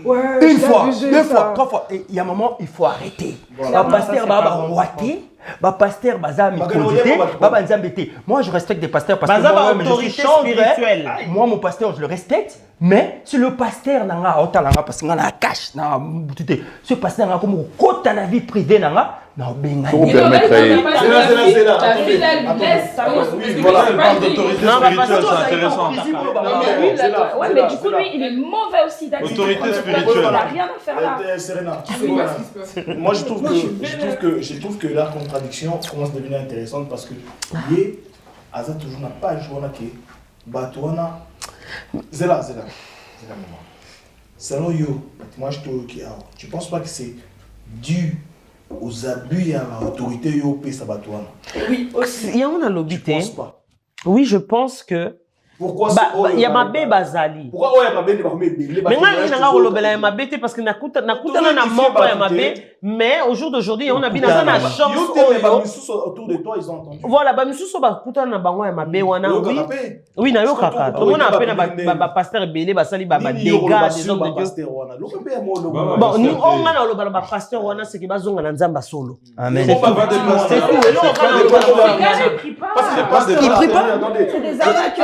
Une fois, deux fois, trois fois. Et il y a un moment, il faut arrêter. Ba pasteur baba roité. Ba pasteur baza mikonité, baba nzambete. Moi je respecte des pasteurs parce que moi je suis spirituel. Moi mon pasteur je le respecte, mais si le pasteur nanga otalanga parce que ngana cache na butité. Ce pasteur nanga comme kota na vie privée nanga na benga. Vous permettre c'est intéressant. Ouais, mais du coup lui il est mauvais aussi d'accord. Autorité spirituelle. Il a rien à faire là. Serena. Moi je trouve que la contradiction commence à devenir intéressante parce que Yé, Aza toujours n'a pas joué à qui Batouana. C'est là. Selon yo, moi je trouve que tu penses pas que c'est dû aux abus à l'autorité yo pesa Batouana? Oui, aussi. Il y a un lobité. Je pense pas. Oui, je pense que. Pourquoi il y a ma bé bazali. Pourquoi il y a ma bé mais moi je n'ai pas ma bé parce que nakuta na moko ya ma bé mais au jour d'aujourd'hui on a bien na chance autour de toi ils ont entendu. Voilà ba misuso ba kuta na bango ya ma bé wana oui na yo kaka to mona appelle ba pasteur belé ba sali ba dégâts des hommes de Dieu. Bon ni on a lo ba pasteur wana c'est que bazonga na nzamba solo. Amen. C'est tout. Et là on va parce que c'est des arnaques.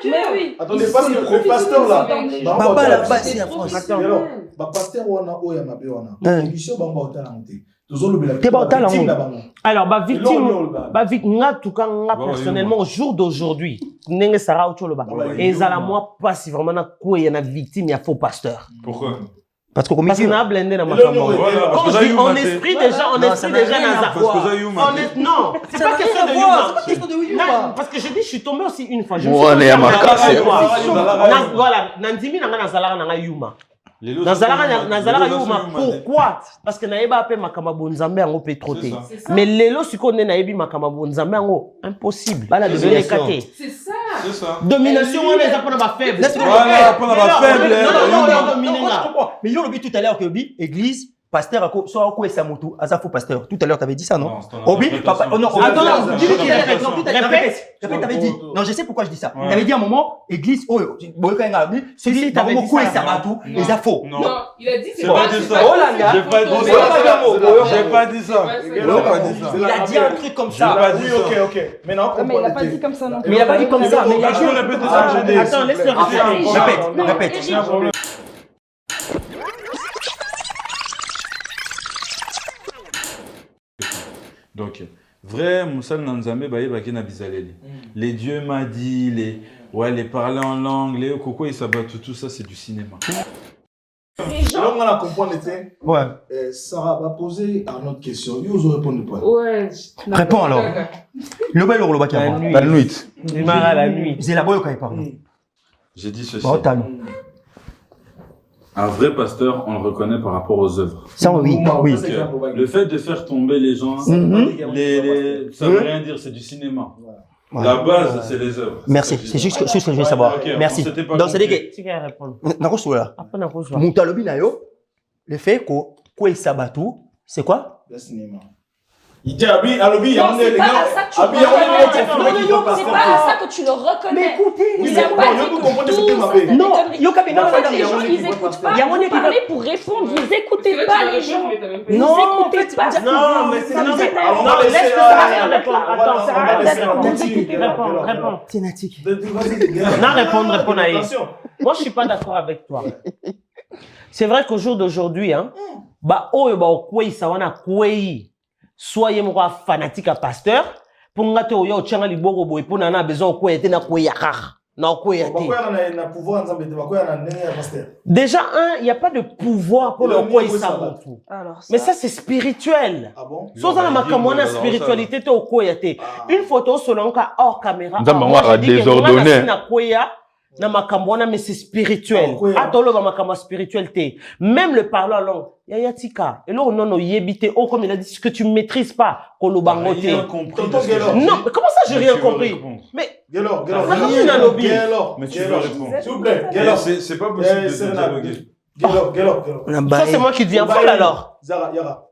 Mais oui. Attendez, parce que le pasteur là. Papa là-bas, c'est en France. Attends, alors, pasteur wana oya mabe wana. Émission bamba otala monté. Alors, victime, en tout cas, personnellement, au jour d'aujourd'hui, n'est-ce pas et ça la moi pas si vraiment il y a une victime, il y a faux pasteur. Pourquoi? Parce qu'on a blindé dans ma famille. Quand je dis en esprit déjà, non, c'est pas question de Yuma. Parce que je dis, je suis tombé aussi une fois. Voilà, Nandimi n'a pas Nazala Yuma. Nazala Yuma, pourquoi? Parce que Naïba appelle Makamabo Nzambe en pétroté. Mais Lelo, si on est Naïbi Makamabo Nzambe en impossible. C'est ça. Domination, on les apprend à faible. Voilà, apprendre à faible. Mais il y a le tout à l'heure que église, pasteur, soit quoi ça moto, Azafo pasteur. Tout à l'heure, tu avais dit ça, non? Obi, papa, non, attends, dis-lui qu'il répète. Non, répète, t'avais dit. Non, je sais pourquoi je dis ça. T'avais dit à un moment, église, celui qui avait dit quoi ça moto, les affos. Non, il a dit c'est pas ça. Oh là là, j'ai pas dit ça. Il a dit un truc comme ça. Oui, ok. Maintenant, Mais il n'a pas dit comme ça non plus. Mais il a pas dit comme ça. Mais il a dit. Attends, laisse-le Répète. Donc, vrai, Moussa Nanzambe, les dieux m'a dit, les parler en langue, les coco et sabatou, tout ça, c'est du cinéma. Alors, on a compris, Ouais. Sarah va poser une autre question. Vous répondez pas. Ouais. Réponds alors. Le bel ou le bas qui a La nuit. Démarre à la nuit. C'est la boy qui parle. J'ai dit ceci. Bon, talon. Un vrai pasteur, on le reconnaît par rapport aux œuvres. Ça, oui. Oui. Le fait de faire tomber les gens, ça veut rien dire, c'est du cinéma. La base, c'est les œuvres. Merci, c'est juste ce que je veux savoir. Okay, merci. Donc, c'est que. Tu vas répondre. Le fait que Sabatu, c'est quoi? Le cinéma. Il dit Abi, Alobi, il y a Non, c'est pas à ça que tu le reconnais. C'est pas à ça que tu le reconnais. Mais écoutez, il n'a pas dit que non, les gens, ils n'écoutent pas. Vous parlez pour répondre. Vous n'écoutez pas les gens. Non, vous n'écoutez pas. Non, mais c'est non, laisse Sarah répondre. Attends, Sarah, réponds. C'est natique. Non, répondre à elle. Moi, je suis pas d'accord avec toi. C'est vrai qu'au jour d'aujourd'hui, soyez moi fanatique à pasteur pour ngate oyo tchanga liboko boy pour nana besoin ko yete na ko yakar na ko yete na pouvoir nzambe te bakoya na ndenge ya pasteur. Déjà il y a pas de pouvoir pour le ko isabotu. Mais ça c'est spirituel. Ah bon? Soza na makamona spiritualité te ko yete. Une photo selon ka hors caméra. Nzamba désordonné. Na ko ya na makambona mais c'est spirituel. Atolo ba makamba spiritualité. Même le parler en langue. Yaya tika. Et là on non yebité oh comme il a dit ce que tu maîtrises pas kolobangote. Rien compris. Non, mais comment ça j'ai rien compris? Mais Gelor. Mais tu veux répondre. S'il vous plaît. C'est pas possible de dialoguer. Gelor. Ça c'est moi qui deviens folle alors. Zara, Yara.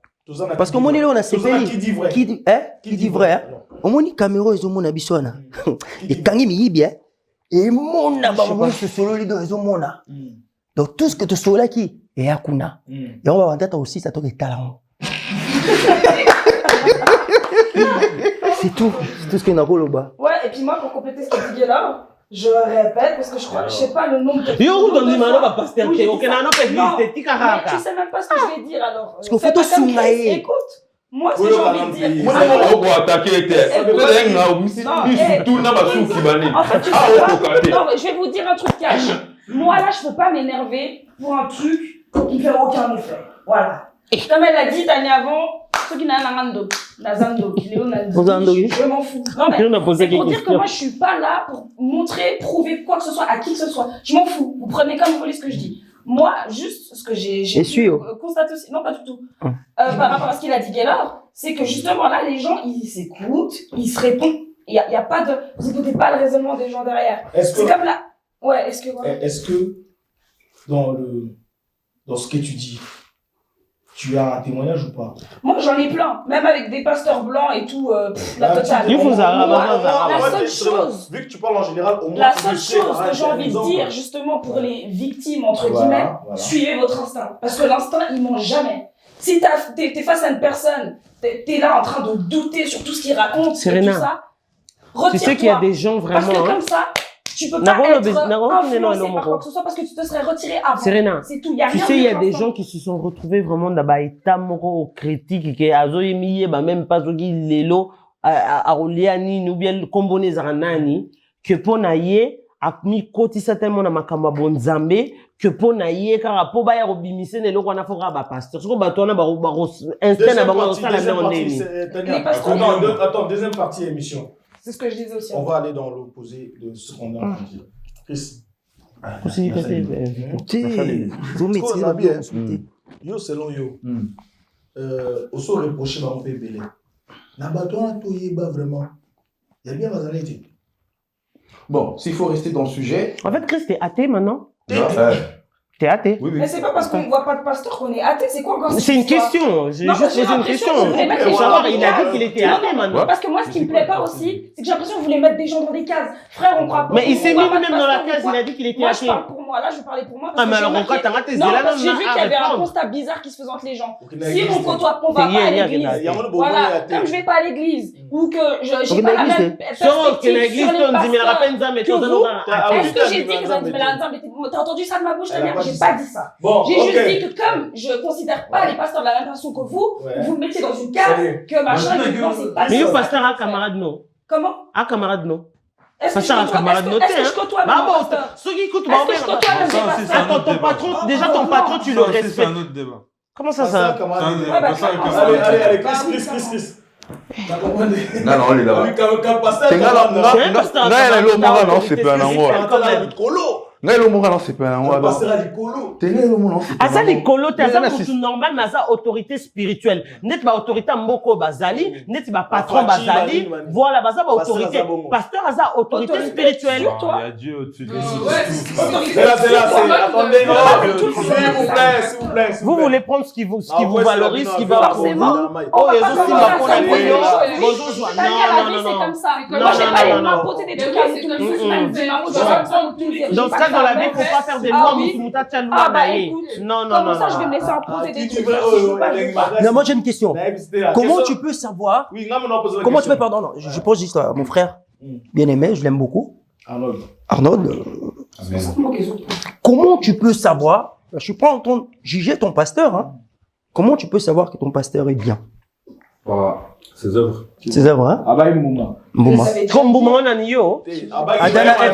Parce que mon là on a ces pays qui dit vrai. Qui dit vrai. Au moins caméra ils ont mon abisona. Et kangi mi bien. Et mon abamon ce solo les deux ils ont mon. Donc tout ce que tu solo là qui et akuna. Et on va en tête aussi ça toque talent. C'est tout ce qu'il y a dans le bas. Ouais, et puis moi, pour compléter ce que tu dis là, je répète, parce que je sais pas le nombre de... Yo, on dit maintenant, pasteur, ok, on a mais tu sais même pas ce que je vais dire alors. Parce qu'on fait tout soumailler. Écoute, moi, ce que j'ai envie de dire... Moi, on va attaquer En fait, tu sais pas... Non, je vais vous dire un truc cash. Moi, là, je peux pas m'énerver pour un truc qui fait aucun effet. Voilà. Comme elle a dit l'année avant, ceux qui n'ont pas de je m'en fous. Non, mais c'est pour dire que moi, je suis pas là pour montrer, prouver quoi que ce soit à qui que ce soit. Je m'en fous. Vous prenez comme vous voulez ce que je dis. Moi, juste ce que j'ai constaté aussi, non pas du tout, par rapport à ce qu'il a dit Gaylor, c'est que justement là, les gens, ils s'écoutent, ils se répondent. Il y a pas de, vous écoutez pas le raisonnement des gens derrière. C'est comme là. Ouais, est-ce que dans ce que tu dis, tu as un témoignage ou pas? Moi, j'en ai plein. Même avec des pasteurs blancs et tout, la totale. La seule chose... Vu que tu parles en général, au moins... La seule chose que j'ai envie de dire, justement, pour les victimes, entre guillemets, suivez votre instinct. Parce que l'instinct, il ment jamais. Si t'es face à une personne, t'es là en train de douter sur tout ce qu'il raconte et tout ça, retire-toi. Tu sais qu'il y a des gens vraiment... Parce que comme ça, Tu peux pas être influencé par quoi que ce soit parce que tu te serais retiré avant. Serena, c'est tout. Y a tu rien sais, il y a de des constant. gens qui se sont retrouvés vraiment dans un état moro critique qui a zoyemiye même pas zogi lelo a oliani ou bien le combone zaranani que pour naie a mis côté certainement na makamba bonzambe que pour naie car po ba ya robimise ne loko na fora ba pasteur so ba tona ba instant na ba ça la main attends, deuxième partie émission. C'est ce que je disais aussi. On va aller dans l'opposé de ce qu'on a entendu. Chris. Yo selon yo. Au so reproché ba on peut belé. Na baton to yeba vraiment. Il y a bien bazalé. Bon, s'il faut rester dans le sujet. En fait, Chris, t'es athée maintenant? T'es athée? Oui, oui. Mais c'est pas parce qu'on ne voit pas de pasteur qu'on est athée, c'est quoi encore? C'est une question, j'ai juste posé une question. Il a dit qu'il était athée maintenant. Parce que moi, ce qui me plaît pas aussi, c'est que j'ai l'impression que vous voulez mettre des gens dans des cases. Frère, on croit pas. Mais il s'est mis lui-même dans la case, il a dit qu'il était athée. Moi, je parle pour moi, là, je parlais pour moi. Ah, mais alors, pourquoi t'as raté? Non, parce que j'ai vu qu'il y avait un constat bizarre qui se faisait entre les gens. Si on côtoie, on va pas à l'église. Voilà, comme je vais pas à l'église, ou que j'ai pas la même perspective sur les pasteurs que vous. Est-ce que j'ai dit que Zandi Melanzam était... T'as entendu ça de ma bouche, Tania? J'ai pas dit ça. J'ai juste dit que comme je considère pas les pasteurs de la même façon que vous, vous me mettez dans une case que machin, que non, c'est pas ça. Mais le pasteur a camarade non. Comment? A camarade non. Est-ce que je côtoie même mon pasteur? Ceux qui écoutent, est-ce que je côtoie même des pasteurs? Attends, ton patron, déjà ton patron, tu le respectes. C'est un autre débat. Comment ça, ça? Allez, Chris. T'as compris? Non, on est là. C'est ngai lo moko c'est pas un pasteur a dit colo. Asa likolo te asa mutu normal mais asa autorité spirituelle. Net ba autorité mboko bazali, net ba patron bazali, voilà baza ba autorité. Pasteur asa autorité spirituelle. Il y a Dieu au-dessus de tout. Attendez, s'il vous plaît. Vous voulez prendre ce qui vous valorise, ce qui va forcément. Oh, ils ont aussi ma pour la vidéo. C'est comme ça. Moi, j'ai pas les mains poser des trucs à vous. Dans ce cas, dans la vie, il ne faut pas faire des lois. Ah bah écoute, comment ça je vais me laisser imposer des trucs? Non, moi j'ai une question. Comment tu peux savoir? Comment tu peux, pardon, non, je pose juste à mon frère bien aimé, je l'aime beaucoup. Arnold. Comment tu peux savoir? Je suis pas en train de juger ton pasteur, hein. Comment tu peux savoir que ton pasteur est bien? Ses œuvres. Ses œuvres, hein? Mbouma. Comme Mbouma, on a niyo. Adana, elle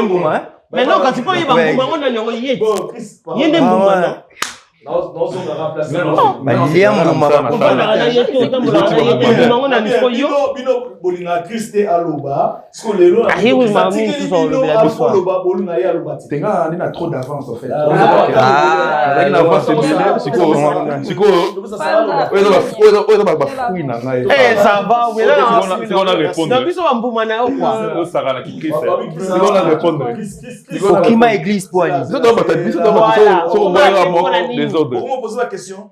Mbouma, hein? Mais non, quand tu peux y avoir Mbouma, on a niyo. Il y a des Mbouma. trop d'avance en fait. Ça va, oui, les autres. Pourquoi me poser la question?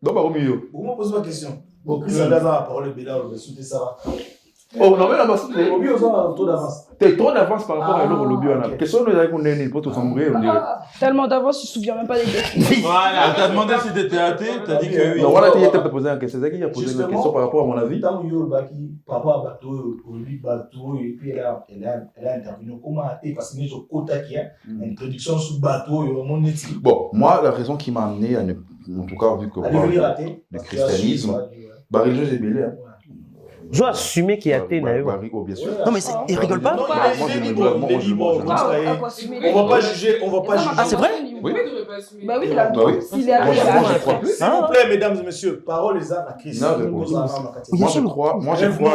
Donc, au milieu. Pourquoi me poser la question? Bon, Chris a déjà la parole, mais là, on va soutenir ça. Oh, non, mais là, au milieu, on a trop d'avance. T'es trop d'avance par rapport à l'autre lobby. Question de qu'on est pour te sembrer, on dirait. Tellement d'avance, tu te souviens même pas des questions. Voilà, t'as demandé si t'étais athée, t'as dit que oui. Non, voilà, tu t'as posé la question. C'est ça qui a posé la question par rapport à mon avis. Tant que par rapport à Bateau, Bateau, et puis elle a intervenu. Comment athée? Parce que nous, sur Kota qui a une introduction sur Bateau, et mon éthique. Bon, moi, la raison qui m'a amené, en tout cas, vu que le christianisme, religieux, j'ai belé. Je dois assumer qu'il y a athée, bien sûr. Non, mais il rigole pas. On va pas juger. Ah, c'est vrai? Oui. Bah oui, là, s'il est athée, s'il vous plaît, mesdames et messieurs, parole les arts à Christ. Moi, je crois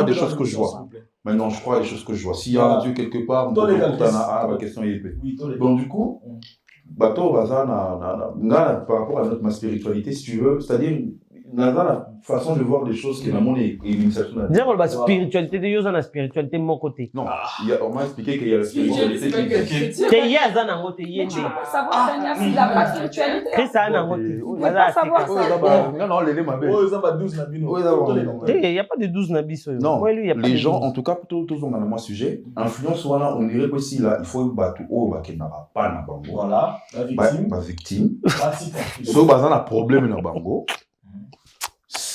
des choses que je vois. Maintenant, je crois des choses que je vois. S'il y a un Dieu quelque part, la question est épée. Donc, du coup, Bateau, par rapport à ma spiritualité, si tu veux, c'est-à-dire, la façon de voir les choses qui est dans mon initiation. Dire la spiritualité de Yosa, la spiritualité de mon côté. Non, on m'a expliqué qu'il y a la spiritualité qui est. Il savoir s'il n'a pas de spiritualité. C'est ça, non, les mabés. Il n'y a pas de 12 nabis. Non, les gens, en tout cas, tous ont dans le sujet, influence, voilà, on dirait que si là, il faut battre au qui n'a pas na bango. Voilà, la victime. La victime. Sauf que un problème na bango.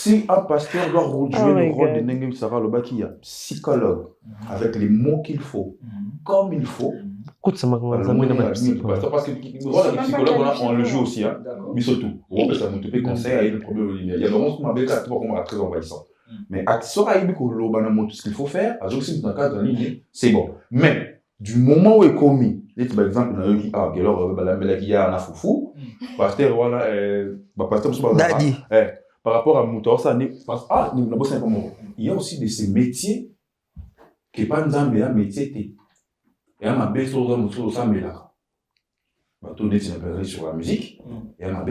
Si un pasteur doit jouer le rôle de Nengem Sarah Lobaki, il y a psychologue, avec les mots qu'il faut, comme il faut. Écoute, ça m'a parce que le rôle de psychologue, on le joue aussi, mais surtout, ça nous fait conseil, il y a le problème, il y a le rôle qui m'a dit que très envahissant. Mais à ce qu'il faut faire, c'est bon. Mais du moment où il est commis, par exemple, par rapport à Moutor, il y a aussi de ces métiers qui ne sont pas un métier. Et un mabe sur la sur la musique, et un mabe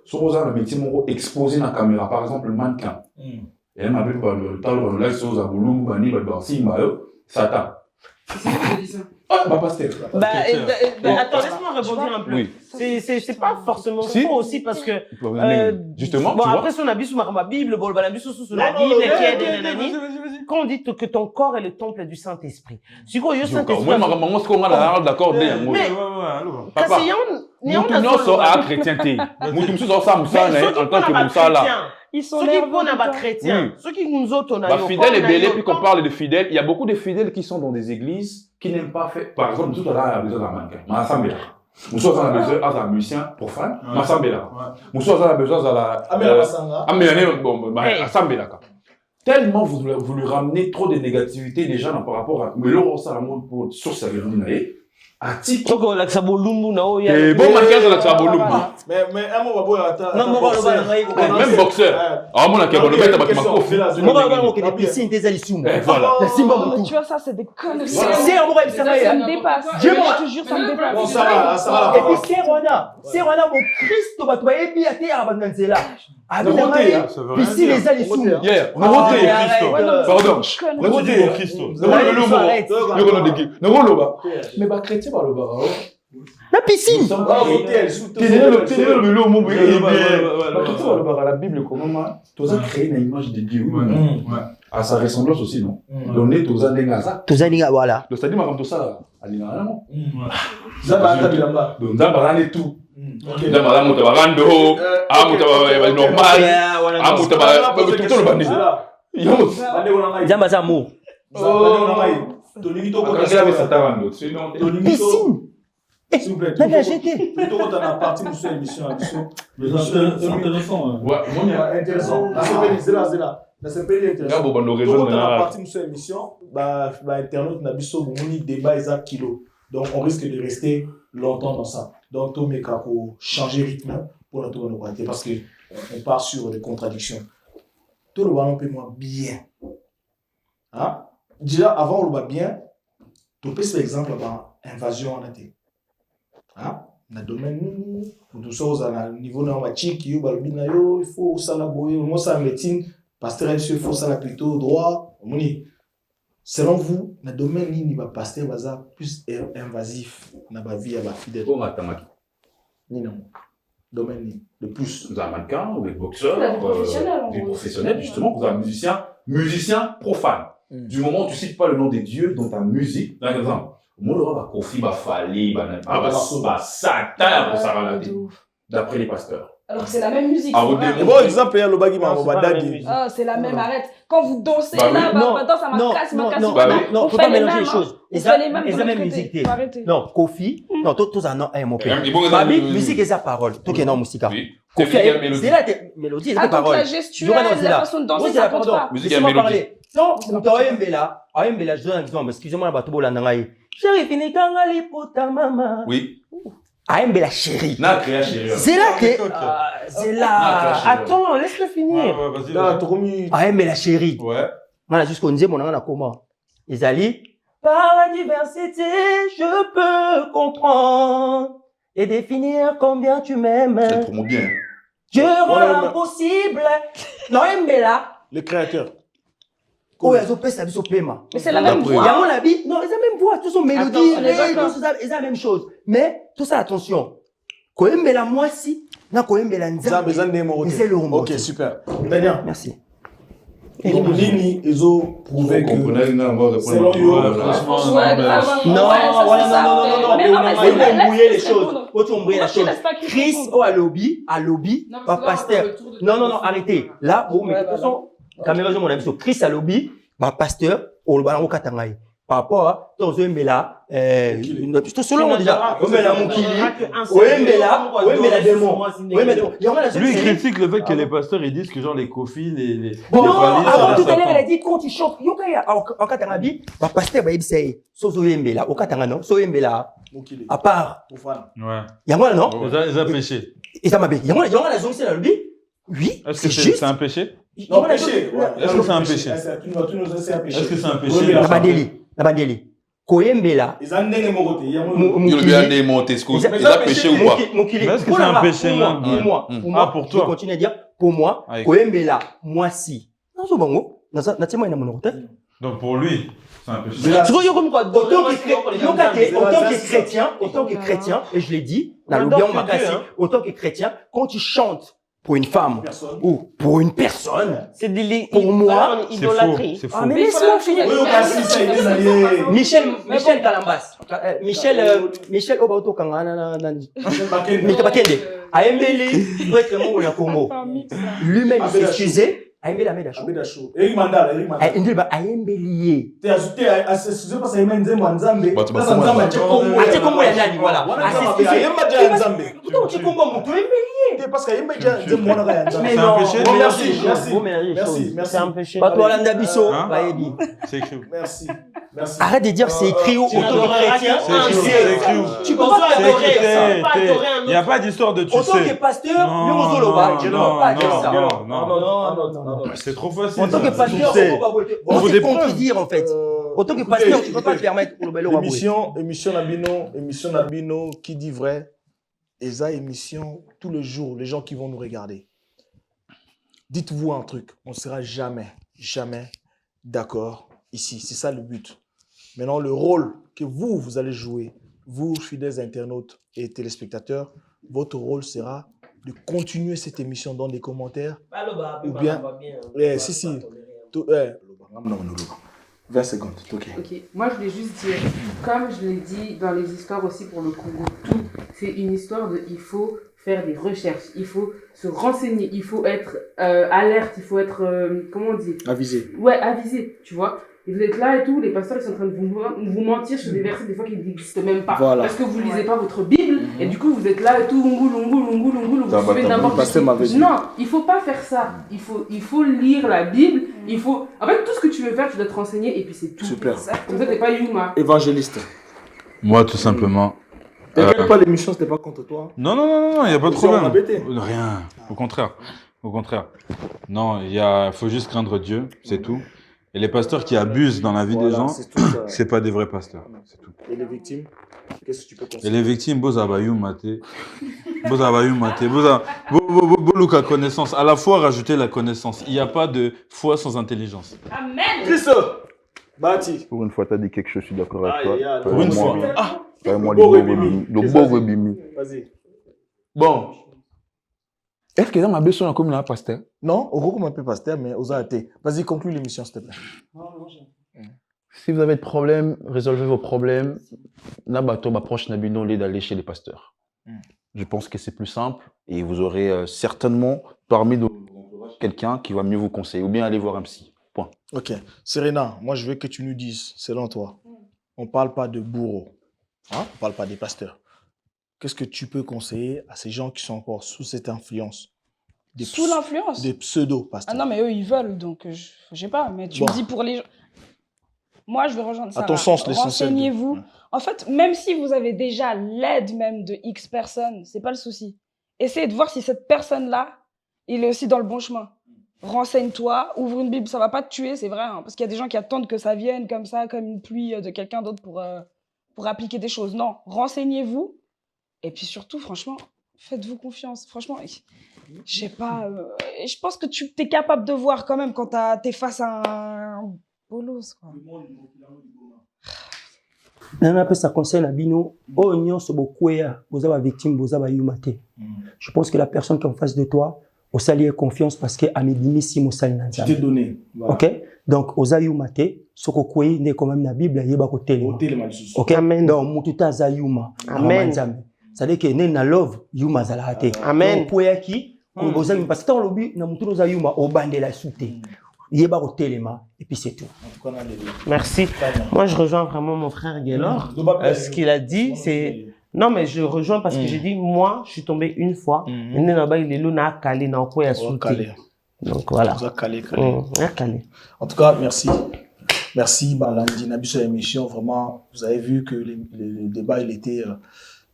sur le métier exposé dans la caméra, par exemple le mannequin. Et un mabe le talent de l'axe sur la boulou, bani, Satan. Attends, laisse-moi rebondir un peu. Oui. C'est pas forcément faux aussi parce que. Justement. Bon, après, si on a vu sur ma Bible, bon, on a vu sur la Bible, quand on dit que ton corps est le temple du Saint-Esprit. Si quoi, le Saint-Esprit. Moi, maman, ce qu'on a là, d'accord, Papa. Nous sommes à chrétienté. Nous sommes ça, Moussa, en tant que Moussa là. Ils sont ceux qui vont à chrétiens, ceux qui nous autres, on a fidèles et belés, puis qu'on parle de fidèles, il y a beaucoup de fidèles qui sont dans des églises qui n'aiment pas faire. Par exemple, nous sommes là à la besoin d'un mannequin. Nous sommes à la besoin d'un musicien profane. Nous sommes à la besoin de la. Tellement vous lui ramenez trop de négativité déjà par rapport à. Mais là, on s'en remonte pour sur sa vérité. À titre. Bon, mannequin, ça Mais un mot, même boxeur. Ah, mon akeba, le bête, tu vois, ça, c'est des conneries. C'est ça me dépasse. Je te jure, ça me dépasse. Et puis c'est Rwanda, mon Christ, tu vas bien à ici les alissous. On a voté Christo. Pardon. On a voté Christo. Mais bah chrétien par le bar. La piscine. La Bible comment tu as créé une image de Dieu à sa ressemblance aussi non. Donner tous les Gaza. Tous les gars voilà. Le stade m'a ça alina non. Zaba bilamba. Donc Zaba et tout. Zaba mutabarando, mutaba normal. Mutaba tout le bandi. Zamba Zamour. S'il vous plaît. Plutôt quand on a parti de cette émission, intéressant. Ouais, intéressant. C'est intéressant. Quand on a parti de cette émission, Internet n'a pas de débat exact kilo. Donc on risque de rester longtemps dans ça. Donc tout mes cas pour changer de rythme pour notre volonté parce que on part sur des contradictions. Tout le ballon peut moi bien. Hein? Déjà avant on le va bien. Tu peux par exemple invasion en été. Ah, na domaine nous sommes à niveau na wachiki yo balbina yo il faut ça la boyer moi ça médecine pasteur il faut ça la plutôt droit moni selon vous na domaine ni ba pasteur baza plus invasif na ba vie à ba fidèle on atamaki ni non domaine ni de plus vous avez mannequin ou des boxeurs des professionnels justement vous avez musicien profane du moment où tu cites pas le nom des dieux dans ta musique par exemple moi, Kofi, Fali, Satan, d'après les pasteurs. Alors c'est la même musique. Bon exemple, il y a le bagui Dadi. Ah, c'est la même, arrête. Quand vous dansez là, maintenant ça m'a cassé, non, faut pas mélanger les choses. Ils ont la même musique. Non, Kofi, non, tous en ont un mot. Babi, musique et sa parole. Tout qui est non musique. Kofi, c'est la mélodie et sa parole. La gestuelle, la façon de danser, ça compte pas. Musique et mélodie. Non, Ayembela, je donne un exemple, excusez-moi, bateau la nangaï. Chérie, fini kangali pour ta maman. Oui. Ayembela chérie. Na créa chérie. C'est là que, c'est là. Attends, laisse-le finir. Vas-y. Ayembela chérie. Ouais. Voilà, jusqu'au disait mon a comment. Isali. Par la diversité, je peux comprendre et définir combien tu m'aimes. C'est trop bien. Je rends l'impossible. Non, Ayembela. Le créateur. Oh, ils ont ça au paiement. Mais c'est la même voix. Il y a mon habit. Non, ils ont la même voix. Tous sont mélodies, ils ont la même chose. Mais, tout ça, attention. Quand même, la moitié, n'a quand même la nzambe. Ok, super. Daniel. Merci. Donc, Nini, ils ont prouvé que. Selon eux, on embrouiller les choses. On embrouiller la chose. Chris, à lobby, pas pasteur. Non, arrêtez. Là, bon, mais de toute façon, caméra, mon ami, Chris à lobby, pas pasteur, au Balango Katangaï. Par rapport à Tozembela, selon déjà, Omela Moukili, Omela Démon. Lui, il critique le fait que les pasteurs, ils disent que genre les kofis, les non, alors tout à l'heure, il a dit quand tu chantes, en Katangabi, bah pasteur, bah il sait, Sozoembela, au Katanga, non, Soembela, à part. Ouais. Yamwa, non? Ils ont péché. Et ça m'a bien. Yamwa, la zone, c'est la lobby? Oui. Est-ce que c'est un péché? Non, péché. Est-ce que c'est un péché? Est-ce que c'est un péché? La bandeli. Koyembela. Ils ont des mots. Il lui a démonté. Est-ce que c'est péché ou pas? Est-ce que c'est un péché, moi? Ah, pour toi. Je continue à dire, pour moi, Koyembela, moi si. Non, c'est bon. Donc pour lui, c'est un péché. Autant que chrétien, et je l'ai dit, autant que chrétien, quand tu chantes pour une femme ou pour une personne, c'est pour moi, idolâtrie. C'est faux. Ah, mais laisse-moi finir. Michel Kalambas. Michel Obaoto Kangana. Michel Bakende. Aembeli, directement au Congo. Lui-même, il s'est excusé. Aembeli Amedacho. Eric Mandala. Il dit, Aembeli. T'es ajouté à excusé parce qu'il y a une Nzambe. Ate Congo ya nani, voilà. Parce qu'il y a une Nzambe. Mais non, Merci. C'est un péché. pas toi Landa Bisso, C'est écrit. Merci. Arrête de dire c'est écrit au chrétien. C'est écrit où? Tu peux pas adorer ça. Il n'y a pas d'histoire de tu Autant que sais. pasteur, lui on soloba. Je ne peux pas dire ça. Non. C'est trop facile. En tant que pasteur, on peut contredire en fait. Autant que pasteur, tu ne peux pas te permettre pour le bel Émission Nabino, qui dit vrai. Et ça, émission tous les jours, les gens qui vont nous regarder. Dites-vous un truc, on ne sera jamais d'accord ici. C'est ça le but. Maintenant, le rôle que vous allez jouer, vous, fidèles internautes et téléspectateurs, votre rôle sera de continuer cette émission dans les commentaires. Ou bien, si. 20 secondes, ok. Moi, je voulais juste dire, comme je l'ai dit dans les histoires aussi pour le Congo, tout, c'est une histoire de, il faut faire des recherches, il faut se renseigner, il faut être alerte, il faut être, comment on dit? Avisé. Ouais, avisé, tu vois. Et vous êtes là et tout, les pasteurs ils sont en train de vous mentir sur des versets des fois qui n'existent même pas. Voilà. Parce que vous lisez pas votre Bible, et du coup vous êtes là et tout, vous suivez n'importe quoi. Non, il faut pas faire ça. Il faut lire la Bible, il faut... En fait, tout ce que tu veux faire, tu dois te renseigner, et puis c'est tout. Super. Comme ça, t'es pas Yuma. Évangéliste. Moi, tout simplement. T'inquiète pas, l'émission, c'était pas contre toi. Non, il n'y a pas de problème. Embêté. Rien, au contraire. Non, faut juste craindre Dieu, c'est tout. Et les pasteurs qui abusent dans la vie des gens, c'est pas des vrais pasteurs. C'est tout. Et les victimes, qu'est-ce que tu peux conseiller? Et les victimes, Bozabayou Maté. Boluka connaissance. À la fois, rajouter la connaissance. Il n'y a pas de foi sans intelligence. Amen. Christ, Bati. Pour une fois, tu as dit quelque chose, je suis d'accord avec toi. Pour une fois. Vas-y. Bon. Est-ce que dans ma besoin comme un pasteur? Non, au gros, on m'appelle pasteur, mais aux athées. Vas-y, conclue l'émission, s'il te plaît. Si vous avez des problèmes, résolvez vos problèmes. Nabato, ma proche Nabino, d'aller chez les pasteurs. Je pense que c'est plus simple et vous aurez certainement parmi nos quelqu'un qui va mieux vous conseiller ou bien aller voir un psy. Point. Ok. Serena, moi, je veux que tu nous dises, selon toi, on ne parle pas de bourreaux, on ne parle pas des pasteurs. Qu'est-ce que tu peux conseiller à ces gens qui sont encore sous cette influence? Sous l'influence? Des pseudo-pasteurs. Ah non, mais eux, ils veulent, donc je sais pas. Mais tu me dis pour les gens... Moi, je vais rejoindre ça. À ton sens, l'essentiel. Renseignez-vous. En fait, même si vous avez déjà l'aide même de X personnes, c'est pas le souci. Essayez de voir si cette personne-là, il est aussi dans le bon chemin. Renseigne-toi, ouvre une Bible, ça va pas te tuer, c'est vrai. Hein, parce qu'il y a des gens qui attendent que ça vienne comme ça, comme une pluie de quelqu'un d'autre pour appliquer des choses. Non, renseignez-vous. Et puis surtout, franchement, faites-vous confiance. Franchement, je sais pas. Je pense que tu es capable de voir quand même quand t'es face à un bolos, quoi. Ça concerne Abino. Je pense que la personne qui est en face de toi, au salier confiance parce que amidimi si mo sali na nzambe. Tu t'es donné. Voilà. OK? Donc ozayuma te soko kwei ne quand même na Bible yeba ko telema. OK? Amen. Donc mututa zayuma. Amen. C'est-à-dire que ne na love yuma zala te. Amen. Donc poyaki ko bozami parce que on lobi na mutuno zayuma obandela sute. Yeba ko telema et puis c'est tout. Merci. Moi je rejoins vraiment mon frère Gaylor. Ce qu'il a dit c'est non, mais je rejoins parce que j'ai dit, moi, je suis tombé une fois. Donc voilà. En tout cas, merci. Merci, Balandi Nabi, sur l'émission. Vraiment, vous avez vu que le débat, il était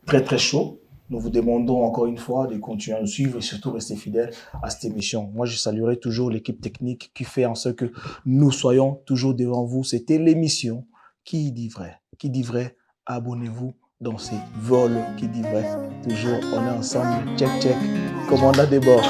très, très chaud. Nous vous demandons encore une fois de continuer à nous suivre et surtout rester fidèles à cette émission. Moi, je saluerai toujours l'équipe technique qui fait en sorte que nous soyons toujours devant vous. C'était l'émission Qui dit vrai. Qui dit vrai, abonnez-vous dans ces vols qui dit vrai. Toujours, on est ensemble. Check, check. Commandant des bords.